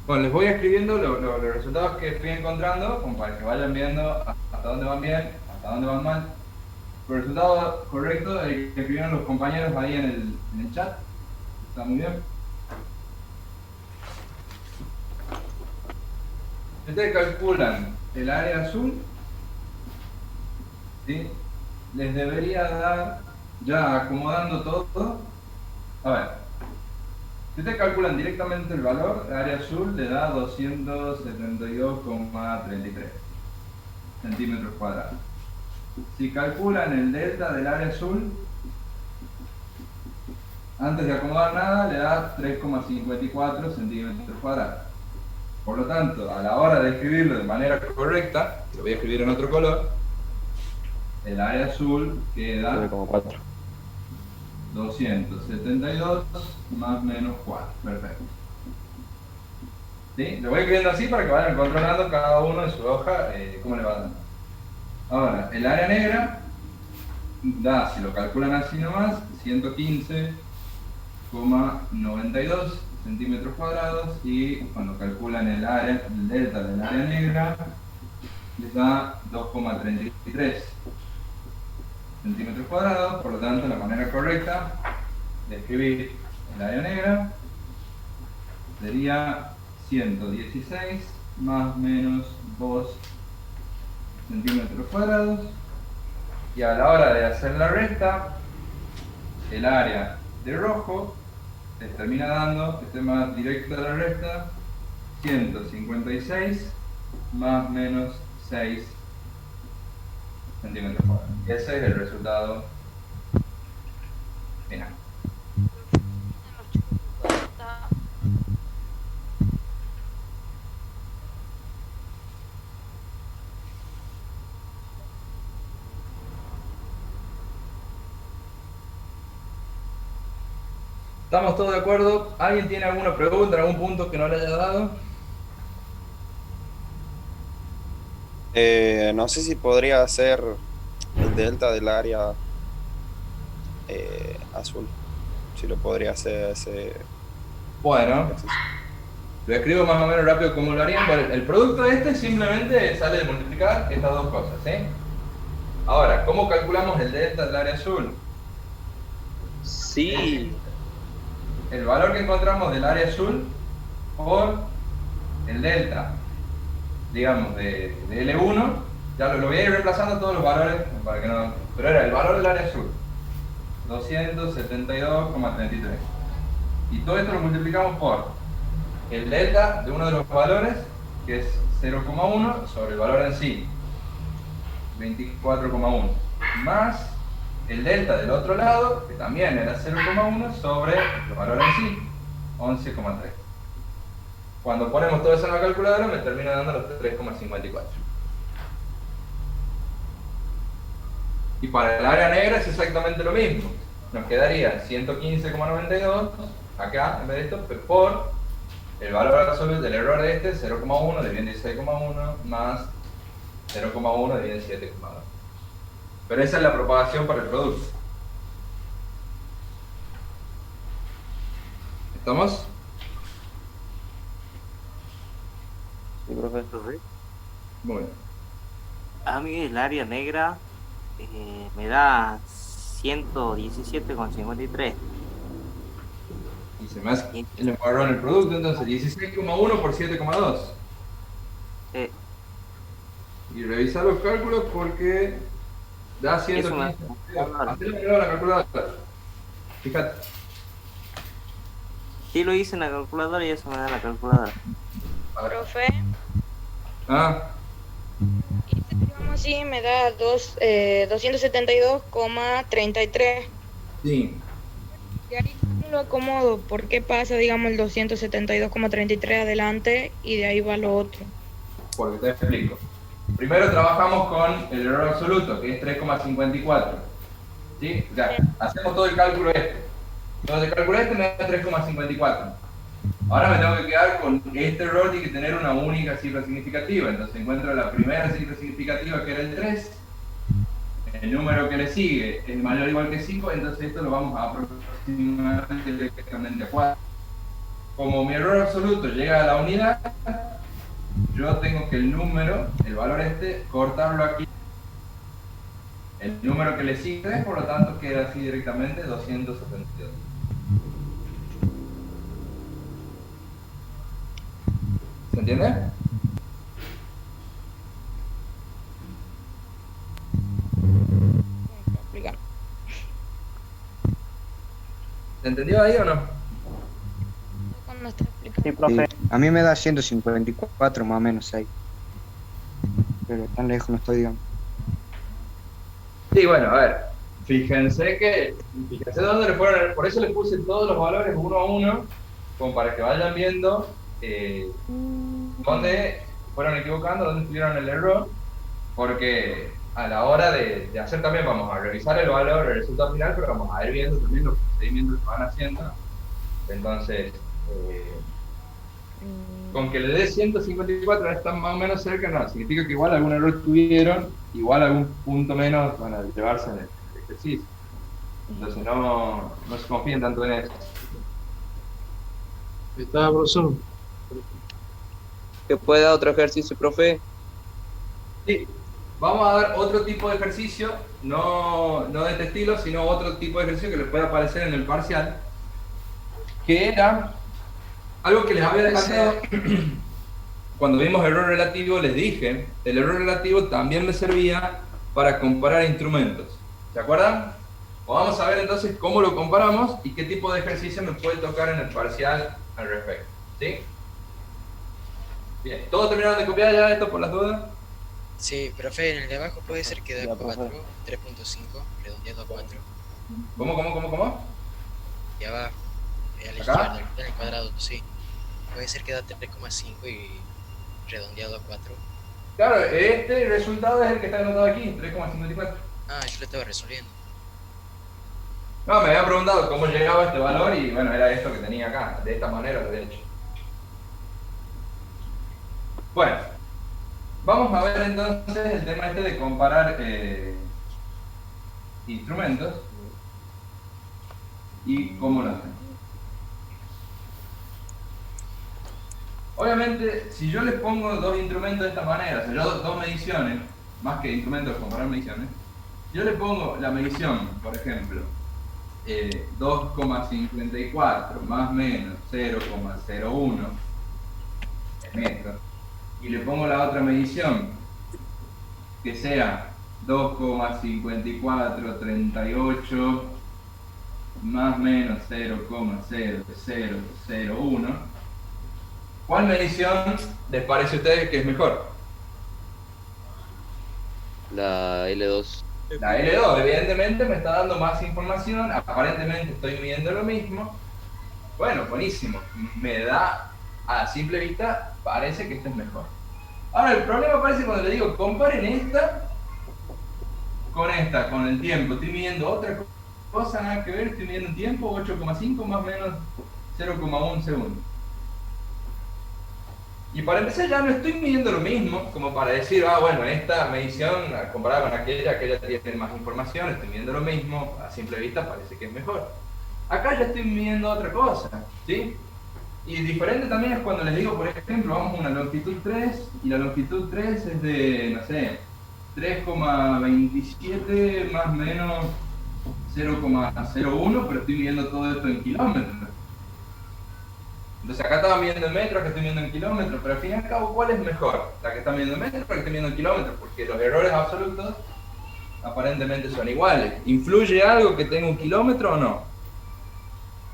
Bueno, les voy escribiendo los resultados que fui encontrando, como para que vayan viendo hasta dónde van bien, hasta dónde van mal. El resultado correcto, el que escribieron los compañeros ahí en el chat. Está muy bien. Ustedes calculan el área azul, ¿sí? Les debería dar, ya acomodando todo, a ver, si ustedes calculan directamente el valor, el área azul le da 272,33 centímetros cuadrados. Si calculan el delta del área azul, antes de acomodar nada, le da 3,54 centímetros cuadrados. Por lo tanto, a la hora de escribirlo de manera correcta, lo voy a escribir en otro color, el área azul queda 272 más menos 4. Perfecto. ¿Sí? Lo voy escribiendo así para que vayan controlando cada uno en su hoja cómo le va dando. Ahora, el área negra da, si lo calculan así nomás, 115,92 centímetros cuadrados, y cuando calculan el delta del área negra les da 2,33 centímetros cuadrados. Por lo tanto, la manera correcta de escribir el área negra sería 116 más menos 2 centímetros cuadrados, y a la hora de hacer la resta, el área de rojo les termina dando, este más directo de la resta, 156 más menos 6 centímetros cuadrados. Y ese es el resultado final. ¿Estamos todos de acuerdo? ¿Alguien tiene alguna pregunta, algún punto que no le haya dado? No sé si podría hacer el delta del área azul. Si lo podría hacer ese... Bueno, lo escribo más o menos rápido como lo harían. Bueno, el producto de este simplemente sale de multiplicar estas dos cosas, ¿sí? Ahora, ¿cómo calculamos el delta del área azul? Sí. El valor que encontramos del área azul por el delta, digamos, de L1, ya lo voy a ir reemplazando todos los valores para que no... Pero era el valor del área azul, 272,33. Y todo esto lo multiplicamos por el delta de uno de los valores, que es 0,1 sobre el valor en sí, 24,1, más el delta del otro lado, que también era 0,1 sobre el valor en sí, 11,3. Cuando ponemos todo eso en la calculadora me termina dando los 3,54. Y para el área negra es exactamente lo mismo. Nos quedaría 115,92 acá en vez de esto por el valor absoluto del error de este, 0,1 dividido en 16,1 más 0,1 dividido en 7,2. Pero esa es la propagación para el producto. ¿Estamos? Sí, profesor. Muy bien. A mí el área negra me da 117,53. Y se me hace el error en el producto, entonces 16,1 por 7,2. Y revisar los cálculos porque da 115. Hazlo la calculadora. Fíjate. Sí, lo hice en la calculadora y eso me da la calculadora. Profe, Digamos así me da 272,33. Sí. Y ahí no lo acomodo. ¿Por qué pasa, digamos, el 272,33 adelante y de ahí va lo otro? Porque te explico. Primero trabajamos con el error absoluto, que es 3,54. ¿Sí? O sea, hacemos todo el cálculo este. Entonces el cálculo este me da 3,54. Ahora me tengo que quedar con este error, tiene que tener una única cifra significativa. Entonces encuentro la primera cifra significativa, que era el 3. El número que le sigue es mayor o igual que 5, entonces esto lo vamos a aproximar directamente a 4. Como mi error absoluto llega a la unidad, yo tengo que el número, el valor este, cortarlo aquí. El número que le sigue 3, por lo tanto queda así directamente 272. ¿Se entiende? ¿Se entendió ahí o no? Sí, profe. A mí me da 154 más o menos ahí. Pero tan lejos no estoy, digamos. Sí, bueno, a ver. Fíjense dónde le fueron, por eso les puse todos los valores uno a uno, como para que vayan viendo dónde fueron equivocando, dónde tuvieron el error, porque a la hora de hacer también vamos a revisar el valor, el resultado final, pero vamos a ir viendo también los procedimientos que van haciendo. Entonces, con que le dé 154 están más o menos cerca, no, significa que igual algún error tuvieron, igual algún punto menos van a llevarse en el ejercicio. Entonces no se confíen tanto en eso. Está, profesor. ¿Que puede dar otro ejercicio, profe? Sí, vamos a dar otro tipo de ejercicio, no de este estilo, sino otro tipo de ejercicio que les puede aparecer en el parcial, que era algo que les había adelantado cuando vimos error relativo. Les dije, el error relativo también me servía para comparar instrumentos. ¿Se acuerdan? Vamos a ver entonces cómo lo comparamos y qué tipo de ejercicio me puede tocar en el parcial al respecto. ¿Sí? Bien, ¿todos terminaron de copiar ya esto por las dudas? Sí, profe, en el de abajo puede ser que da 4, 3.5, redondeando a 4. ¿Cómo? Y abajo, a la ¿Acá? izquierda, en el cuadrado, sí. Puede ser que da 3,5 y redondeado a 4. Claro, este resultado es el que está anotado aquí, 3,54. Ah, yo lo estaba resolviendo. No, me habían preguntado cómo llegaba este valor y bueno, era esto que tenía acá, de esta manera lo he hecho. Bueno, vamos a ver entonces el tema este de comparar instrumentos y cómo lo hacen. Obviamente, si yo les pongo dos instrumentos de esta manera, o sea, yo dos mediciones, más que instrumentos, comparar mediciones, yo le pongo la medición, por ejemplo, 2,54 más menos 0,01 metros, y le pongo la otra medición, que sea 2,5438 más menos 0,0001. ¿Cuál medición les parece a ustedes que es mejor? La L2. La L2, evidentemente me está dando más información, aparentemente estoy midiendo lo mismo. Bueno, buenísimo. Me da, a simple vista, parece que esta es mejor. Ahora, el problema aparece cuando le digo, comparen esta, con el tiempo. Estoy midiendo otra cosa, nada que ver, estoy midiendo un tiempo, 8,5 más o menos 0,1 segundo. Y para empezar ya no estoy midiendo lo mismo, como para decir, bueno, esta medición, comparada con aquella tiene más información, estoy midiendo lo mismo, a simple vista parece que es mejor. Acá ya estoy midiendo otra cosa, ¿sí? Y diferente también es cuando les digo, por ejemplo, vamos a una longitud 3, y la longitud 3 es de, no sé, 3,27 más o menos 0,01, pero estoy midiendo todo esto en kilómetros. Entonces acá estaba midiendo en metros, acá estoy midiendo en kilómetros, pero al fin y al cabo, ¿cuál es mejor? ¿La que está midiendo en metros o la que está midiendo en kilómetros? Porque los errores absolutos aparentemente son iguales. ¿Influye algo que tenga un kilómetro o no?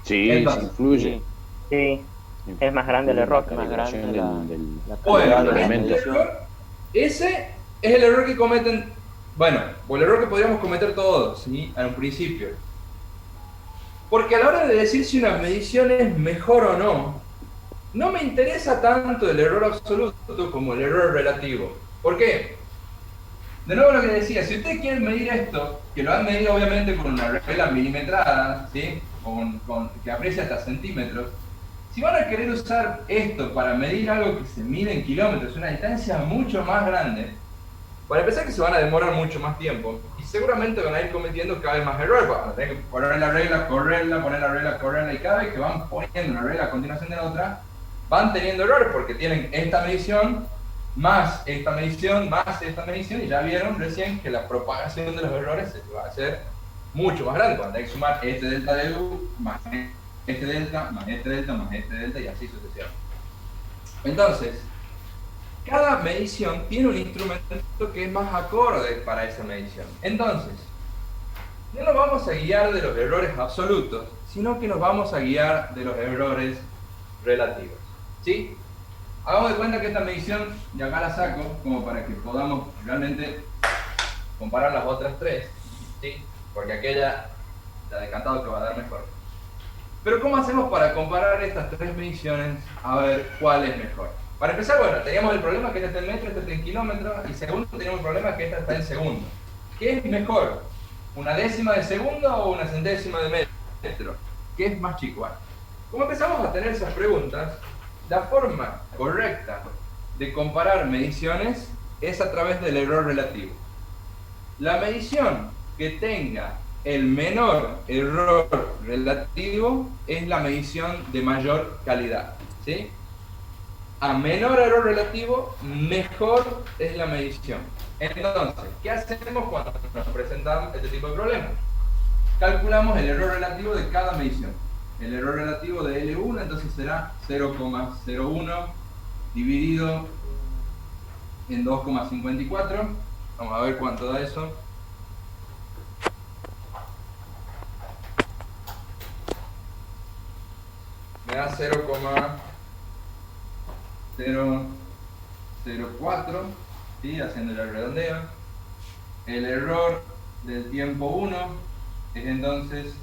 Sí, entonces, sí influye. Sí, es más grande el error. Más grande la bueno, calidad de la medición. Ese es el error que cometen, bueno, o el error que podríamos cometer todos, ¿sí? En un principio. Porque a la hora de decir si una medición es mejor o no, no me interesa tanto el error absoluto como el error relativo. ¿Por qué? De nuevo lo que decía, si ustedes quieren medir esto, que lo han medido obviamente con una regla milimetrada, ¿sí? Que aprecia hasta centímetros, si van a querer usar esto para medir algo que se mide en kilómetros, una distancia mucho más grande, para empezar que se van a demorar mucho más tiempo y seguramente van a ir cometiendo cada vez más errores, van a tener que poner la regla, correrla, poner la regla, correrla, y cada vez que van poniendo una regla a continuación de la otra, van teniendo errores porque tienen esta medición, más esta medición, más esta medición, y ya vieron recién que la propagación de los errores se va a hacer mucho más grande, cuando hay que sumar este delta de U, más este delta, más este delta, más este delta, y así sucesivamente. Entonces, cada medición tiene un instrumento que es más acorde para esa medición. Entonces, no nos vamos a guiar de los errores absolutos, sino que nos vamos a guiar de los errores relativos. ¿Sí? Hagamos de cuenta que esta medición, y acá la saco, como para que podamos realmente comparar las otras tres, ¿sí? Porque aquella, la de cantado, que va a dar mejor. Pero ¿cómo hacemos para comparar estas tres mediciones a ver cuál es mejor? Para empezar, bueno, teníamos el problema que esta está en metro, esta está en kilómetro, y segundo teníamos el problema que esta está en segundo. ¿Qué es mejor? ¿Una décima de segundo o una centésima de metro? ¿Qué es más chico? Bueno, como empezamos a tener esas preguntas, la forma correcta de comparar mediciones es a través del error relativo. La medición que tenga el menor error relativo es la medición de mayor calidad, ¿sí? A menor error relativo, mejor es la medición. Entonces, ¿qué hacemos cuando nos presentan este tipo de problemas? Calculamos el error relativo de cada medición. El error relativo de L1 entonces será 0,01 dividido en 2,54. Vamos a ver cuánto da eso. Me da 0,004, ¿sí? Haciendo el redondeo. El error del tiempo 1 es entonces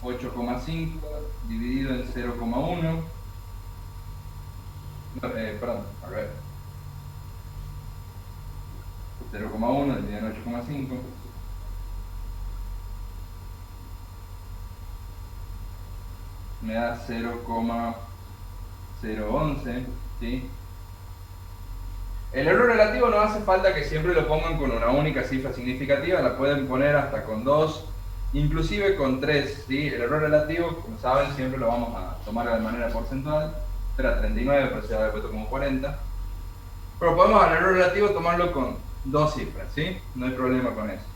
8,5 dividido en 0,1. Perdón, a ver. 0,1 dividido en 8,5. Me da 0,011, ¿sí? El error relativo no hace falta que siempre lo pongan con una única cifra significativa, la pueden poner hasta con 2, inclusive con 3, ¿sí? El error relativo, como saben, siempre lo vamos a tomar de manera porcentual. Era 39, pero se ha puesto como 40. Pero podemos al error relativo tomarlo con 2 cifras, ¿sí? No hay problema con eso.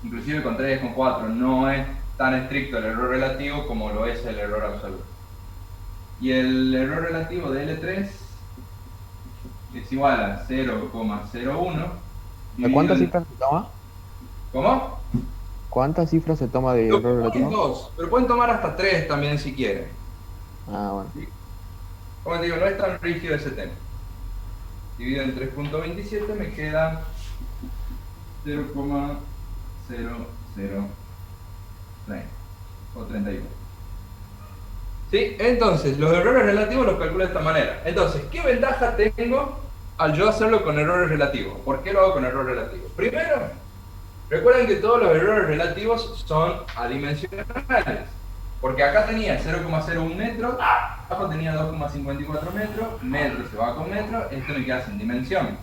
Inclusive con 3, con 4, no es tan estricto el error relativo como lo es el error absoluto. Y el error relativo de L3 es igual a 0,01. ¿A cuántas cifras se toma? ¿Cómo? ¿Cuántas cifras se toma de error relativo? 2, pero pueden tomar hasta 3 también si quieren. Ah, bueno. Como te digo, no es tan rígido ese tema. Dividido en 3.27 me queda 0,0030 o 31. ¿Sí? Entonces, los errores relativos los calculo de esta manera. Entonces, ¿qué ventaja tengo al yo hacerlo con errores relativos? ¿Por qué lo hago con errores relativos? Primero, recuerden que todos los errores relativos son adimensionales. Porque acá tenía 0,01 metros, abajo tenía 2,54 metros, metro se va con metro, esto me queda sin dimensión.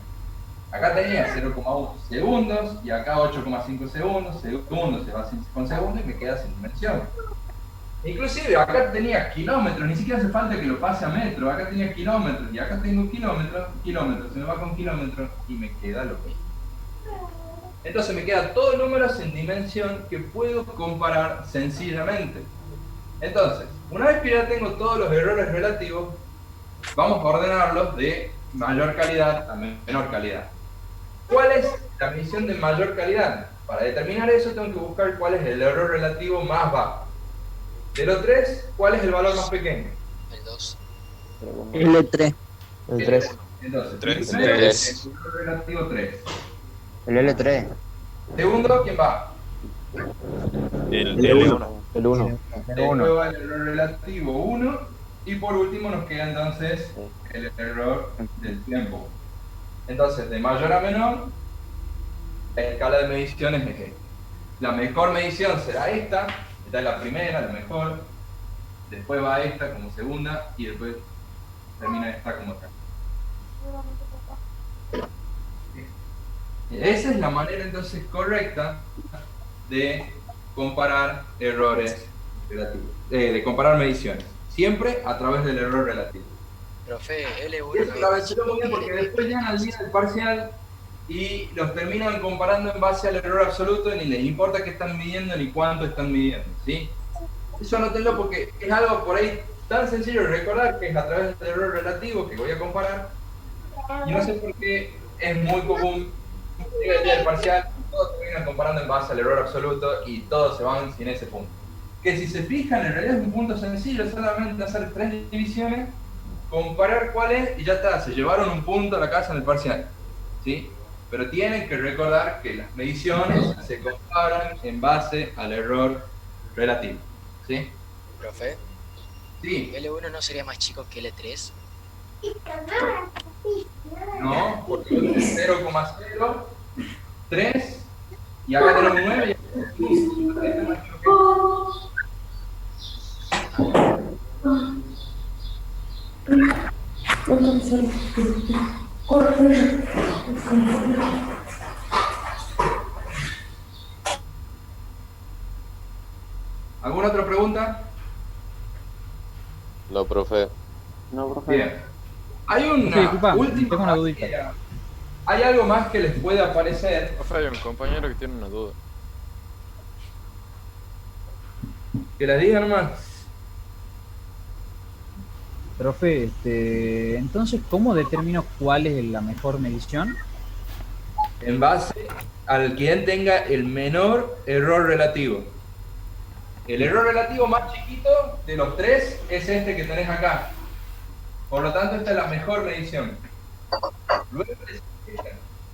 Acá tenía 0,1 segundos y acá 8,5 segundos, segundo se va con segundo y me queda sin dimensión. Inclusive acá tenía kilómetros, ni siquiera hace falta que lo pase a metro, acá tenía kilómetros y acá tengo kilómetros, se me va con kilómetros y me queda lo mismo. Entonces me queda todo números en dimensión que puedo comparar sencillamente. Entonces, una vez que ya tengo todos los errores relativos, vamos a ordenarlos de mayor calidad a menor calidad. ¿Cuál es la medición de mayor calidad? Para determinar eso tengo que buscar cuál es el error relativo más bajo. De los 3, ¿cuál es el valor más pequeño? El 2. El 3. El 3. Entonces, 3. el error relativo 3. El L3. Segundo, ¿quién va? El L1. El 1. Después va el error relativo 1. Y por último nos queda entonces el error del tiempo. Entonces, de mayor a menor, la escala de mediciones es esta. La mejor medición será esta. Esta es la primera, la mejor. Después va esta como segunda. Y después termina esta como tercera. Esa es la manera entonces correcta de comparar errores relativos, de comparar mediciones, siempre a través del error relativo. Profe, L1. Eso lo aventuró muy bien porque después llegan al día del parcial y los terminan comparando en base al error absoluto y ni les importa qué están midiendo ni cuánto están midiendo, ¿sí? Eso anótenlo porque es algo por ahí tan sencillo de recordar que es a través del error relativo que voy a comparar y no sé por qué es muy común. Llega el día del parcial, todos terminan comparando en base al error absoluto y todos se van sin ese punto. Que si se fijan, en realidad es un punto sencillo, solamente hacer 3 divisiones, comparar cuál es y ya está, se llevaron un punto a la casa en el parcial, ¿sí? Pero tienen que recordar que las mediciones se comparan en base al error relativo, ¿sí? Profe. Sí. ¿L1 no sería más chico que L3? No, porque es 0,03 y acá tenemos 9 ¿Alguna otra pregunta? No, profe. No, profe. Bien. Hay una disculpa, última tengo una dudita. barrera. ¿Hay algo más que les puede aparecer? Profe, hay un compañero que tiene una duda. Que la diga nomás. Profe, entonces, ¿cómo determino cuál es la mejor medición? En base al quien tenga el menor error relativo. El error relativo más chiquito de los 3 es este que tenés acá. Por lo tanto, esta es la mejor medición. Luego,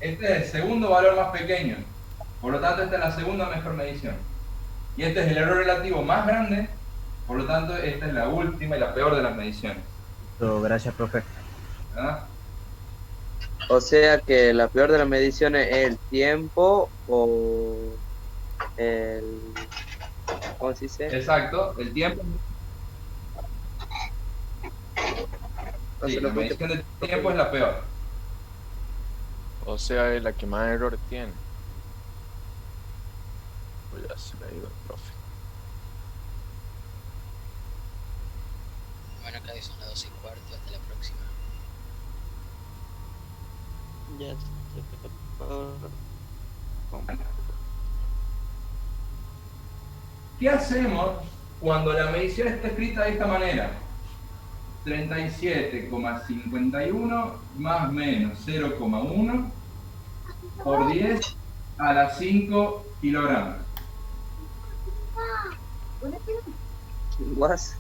este es el segundo valor más pequeño. Por lo tanto, esta es la segunda mejor medición. Y este es el error relativo más grande. Por lo tanto, esta es la última y la peor de las mediciones. Gracias, profe. ¿Ah? O sea que la peor de las mediciones es el tiempo o el... ¿Cómo se dice? Exacto, el tiempo. Sí, la medición del tiempo es la peor. O sea, es la que más errores tiene. Pues ya se le ha ido el profe. Bueno, acá son las 12:15, hasta la próxima. Ya. ¿Qué hacemos cuando la medición está escrita de esta manera? 37,51 más menos 0,1 por 10 a la 5 kilogramos. lenguas.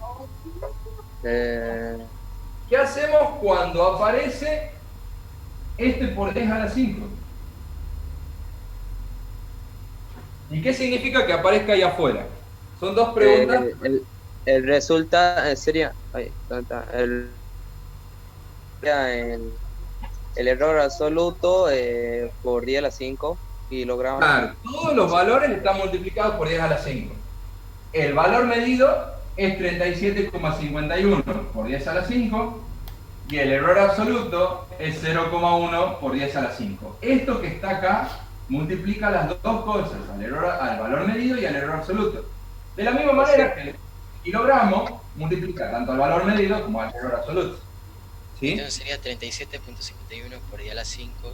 ¿Qué hacemos cuando aparece este por 10 a la 5? ¿Y qué significa que aparezca ahí afuera? Son dos preguntas. El resultado sería... Ahí, ¿dónde está? El error absoluto por 10 a la 5 kilogramos. Claro, todos los valores están multiplicados por 10 a la 5. El valor medido es 37,51 por 10 a la 5 y el error absoluto es 0,1 por 10 a la 5. Esto que está acá multiplica las dos cosas, al valor medido y al error absoluto. De la misma manera que el kilogramo multiplica tanto al valor medido como al error absoluto. ¿Sí? Entonces sería 37.51 por 10 a la 5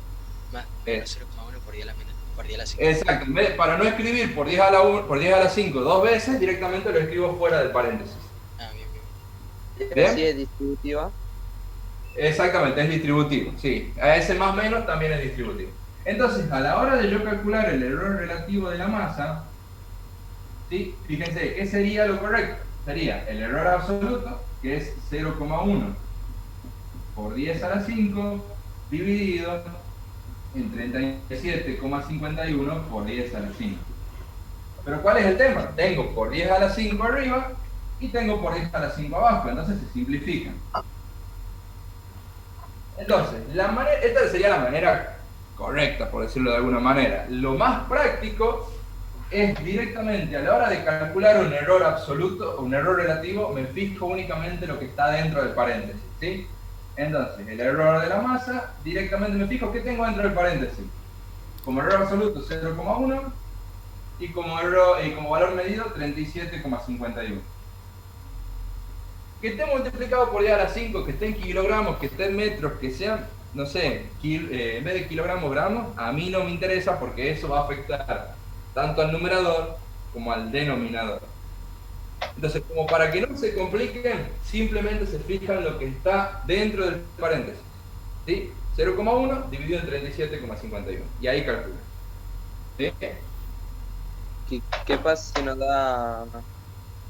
más menos 0,1 por 10 a la 5. Exacto, para no escribir por 10 a la 5 dos veces, directamente lo escribo fuera del paréntesis. Ah, bien. ¿Sí es distributiva? Exactamente, es distributivo, sí. A ese más menos también es distributivo. Entonces, a la hora de yo calcular el error relativo de la masa, ¿sí? Fíjense, ¿qué sería lo correcto? Sería el error absoluto, que es 0,1 por 10 a la 5, dividido en 37,51 por 10 a la 5. Pero ¿cuál es el tema? Tengo por 10 a la 5 arriba y tengo por 10 a la 5 abajo, entonces se simplifican. Entonces, esta sería la manera correcta, por decirlo de alguna manera. Lo más práctico es directamente a la hora de calcular un error absoluto o un error relativo, me fijo únicamente lo que está dentro del paréntesis, ¿sí? Entonces, el error de la masa, directamente me fijo qué tengo dentro del paréntesis. Como error absoluto 0,1 y como valor medido 37,51. Que esté multiplicado por 10 a la 5, que esté en kilogramos, que esté en metros, que sean, no sé, en vez de kilogramos, gramos, a mí no me interesa porque eso va a afectar tanto al numerador como al denominador. Entonces, como para que no se compliquen, simplemente se fijan lo que está dentro del paréntesis. ¿Sí? 0,1 dividido en 37,51. Y ahí calculan. ¿Sí? ¿Qué pasa si nos da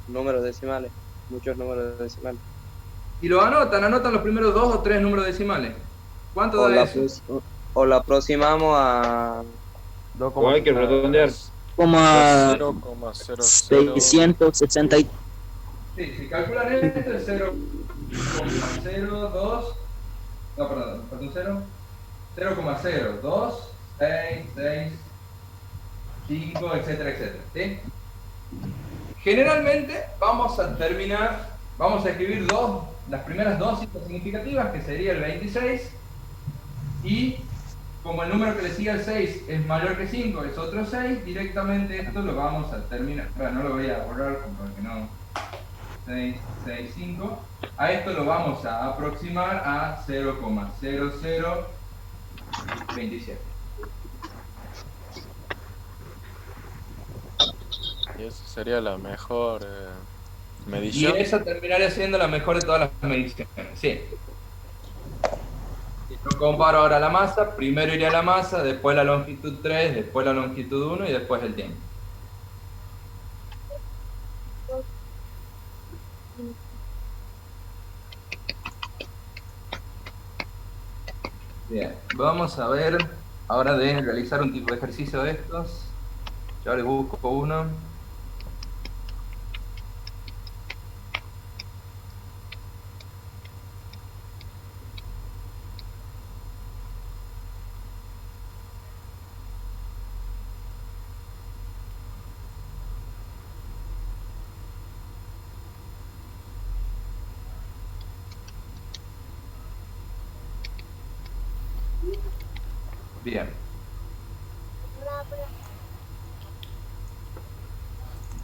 números decimales? Muchos números decimales. Y lo anotan los primeros 2 o 3 números decimales. ¿Cuánto da eso? O lo aproximamos a... O hay que redondear. Como a 660. Sí, si calculan esto es 0,02. No, perdón, 0,02, 6, 5, etcétera, etcétera. ¿Sí? Generalmente vamos a escribir las primeras dos cifras significativas, que sería el 26, y como el número que le sigue al 6 es mayor que 5, es otro 6, directamente esto lo vamos a terminar, bueno, no lo voy a borrar porque no, 6, 6, 5, a esto lo vamos a aproximar a 0,0027. Y esa sería la mejor medición. Y esa terminaría siendo la mejor de todas las mediciones, sí. Yo comparo ahora la masa, primero iría la masa, después la longitud 3, después la longitud 1 y después el tiempo. Bien, vamos a ver ahora de realizar un tipo de ejercicio de estos. Yo les busco uno. Bien.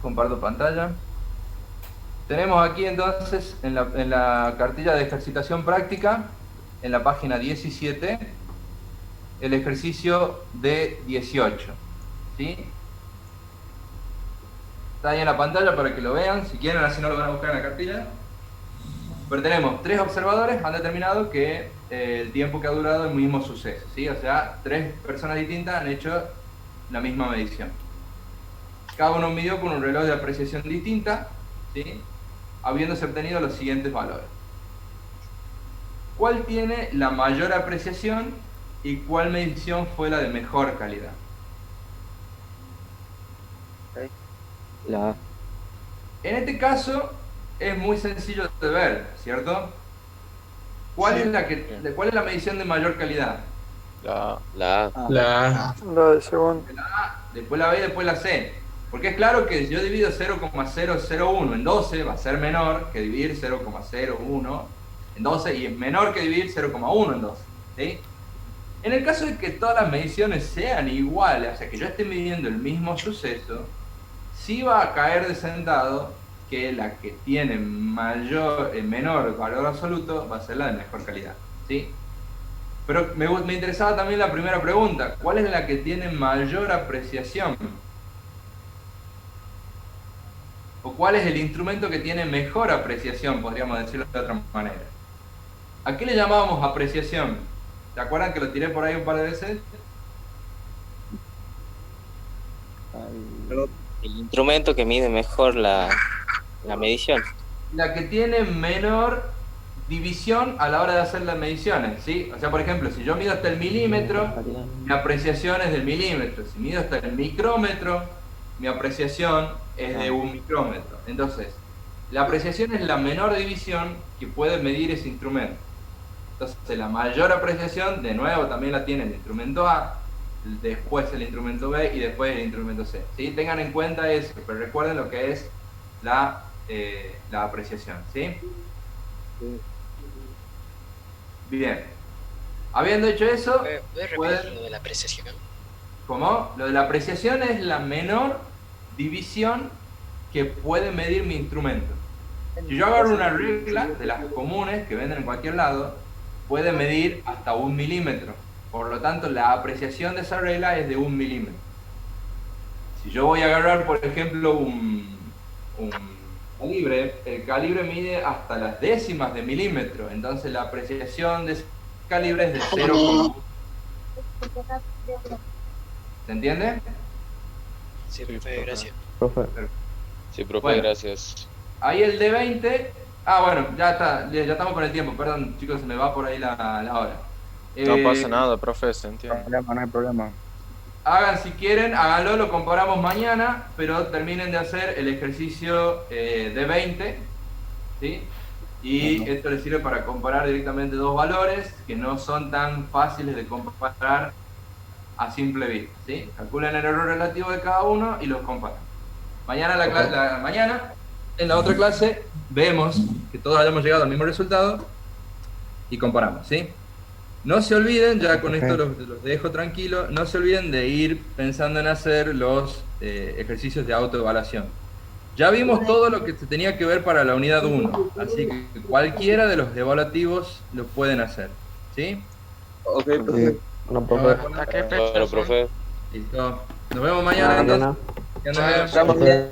Comparto pantalla. Tenemos aquí entonces en la cartilla de ejercitación práctica, en la página 17, el ejercicio de 18. ¿Sí? Está ahí en la pantalla para que lo vean, si quieren, así no lo van a buscar en la cartilla. Pero tenemos 3 observadores, han determinado que el tiempo que ha durado el mismo suceso, ¿sí? O sea, 3 personas distintas han hecho la misma medición. Cada uno midió con un reloj de apreciación distinta, ¿sí? habiéndose obtenido los siguientes valores. ¿Cuál tiene la mayor apreciación y cuál medición fue la de mejor calidad? La A. En este caso es muy sencillo de ver, ¿cierto? ¿Cuál es la medición de mayor calidad? La A. La de segundo. La A, después la B y después la C. Porque es claro que si yo divido 0,001 en 12 va a ser menor que dividir 0,01 en 12 y es menor que dividir 0,1 en 12. ¿Sí? En el caso de que todas las mediciones sean iguales, o sea que yo esté midiendo el mismo suceso, sí va a caer de sentado que la que tiene menor valor absoluto va a ser la de mejor calidad. ¿Sí? Pero me interesaba también la primera pregunta. ¿Cuál es la que tiene mayor apreciación? ¿O cuál es el instrumento que tiene mejor apreciación, podríamos decirlo de otra manera? ¿A qué le llamábamos apreciación? ¿Se acuerdan que lo tiré por ahí un par de veces? El instrumento que mide mejor la medición. La que tiene menor división a la hora de hacer las mediciones, ¿sí? O sea, por ejemplo, si yo mido hasta el milímetro, mi apreciación es del milímetro. Si mido hasta el micrómetro, mi apreciación es de un micrómetro. Entonces, la apreciación es la menor división que puede medir ese instrumento. Entonces, la mayor apreciación, de nuevo, también la tiene el instrumento A, después el instrumento B y después el instrumento C. ¿Sí? Tengan en cuenta eso, pero recuerden lo que es la apreciación. ¿Sí? Bien. Habiendo hecho eso... ¿Puedes repetir lo de la apreciación? ¿Cómo? Lo de la apreciación es la menor división que puede medir mi instrumento. Si yo agarro una regla de las comunes que venden en cualquier lado, puede medir hasta 1 milímetro. Por lo tanto, la apreciación de esa regla es de 1 milímetro. Si yo voy a agarrar, por ejemplo, un calibre, el calibre mide hasta las décimas de milímetro. Entonces, la apreciación de ese calibre es de 0,1. ¿Se entiende? Sí, profe, gracias. Profe. Sí, profe, Bueno. gracias. Ahí el de 20. Ah, bueno, ya está, ya estamos con el tiempo. Perdón, chicos, se me va por ahí la hora. No pasa nada, profe, se entiende. No hay problema. Hagan si quieren, háganlo, lo comparamos mañana, pero terminen de hacer el ejercicio de 20, ¿sí? Y esto les sirve para comparar directamente dos valores que no son tan fáciles de comparar a simple vista, ¿sí? Calculen el error relativo de cada uno y los comparan. Mañana, mañana en la otra clase, vemos que todos hayamos llegado al mismo resultado y comparamos, ¿sí? No se olviden, ya con esto los dejo tranquilos, no se olviden de ir pensando en hacer los ejercicios de autoevaluación. Ya vimos todo lo que se tenía que ver para la unidad 1, así que cualquiera de los evaluativos lo pueden hacer, ¿sí? Ok, profe. No, profe. Bueno, profe. Listo. Nos vemos mañana entonces. Que anden bien. Estamos bien.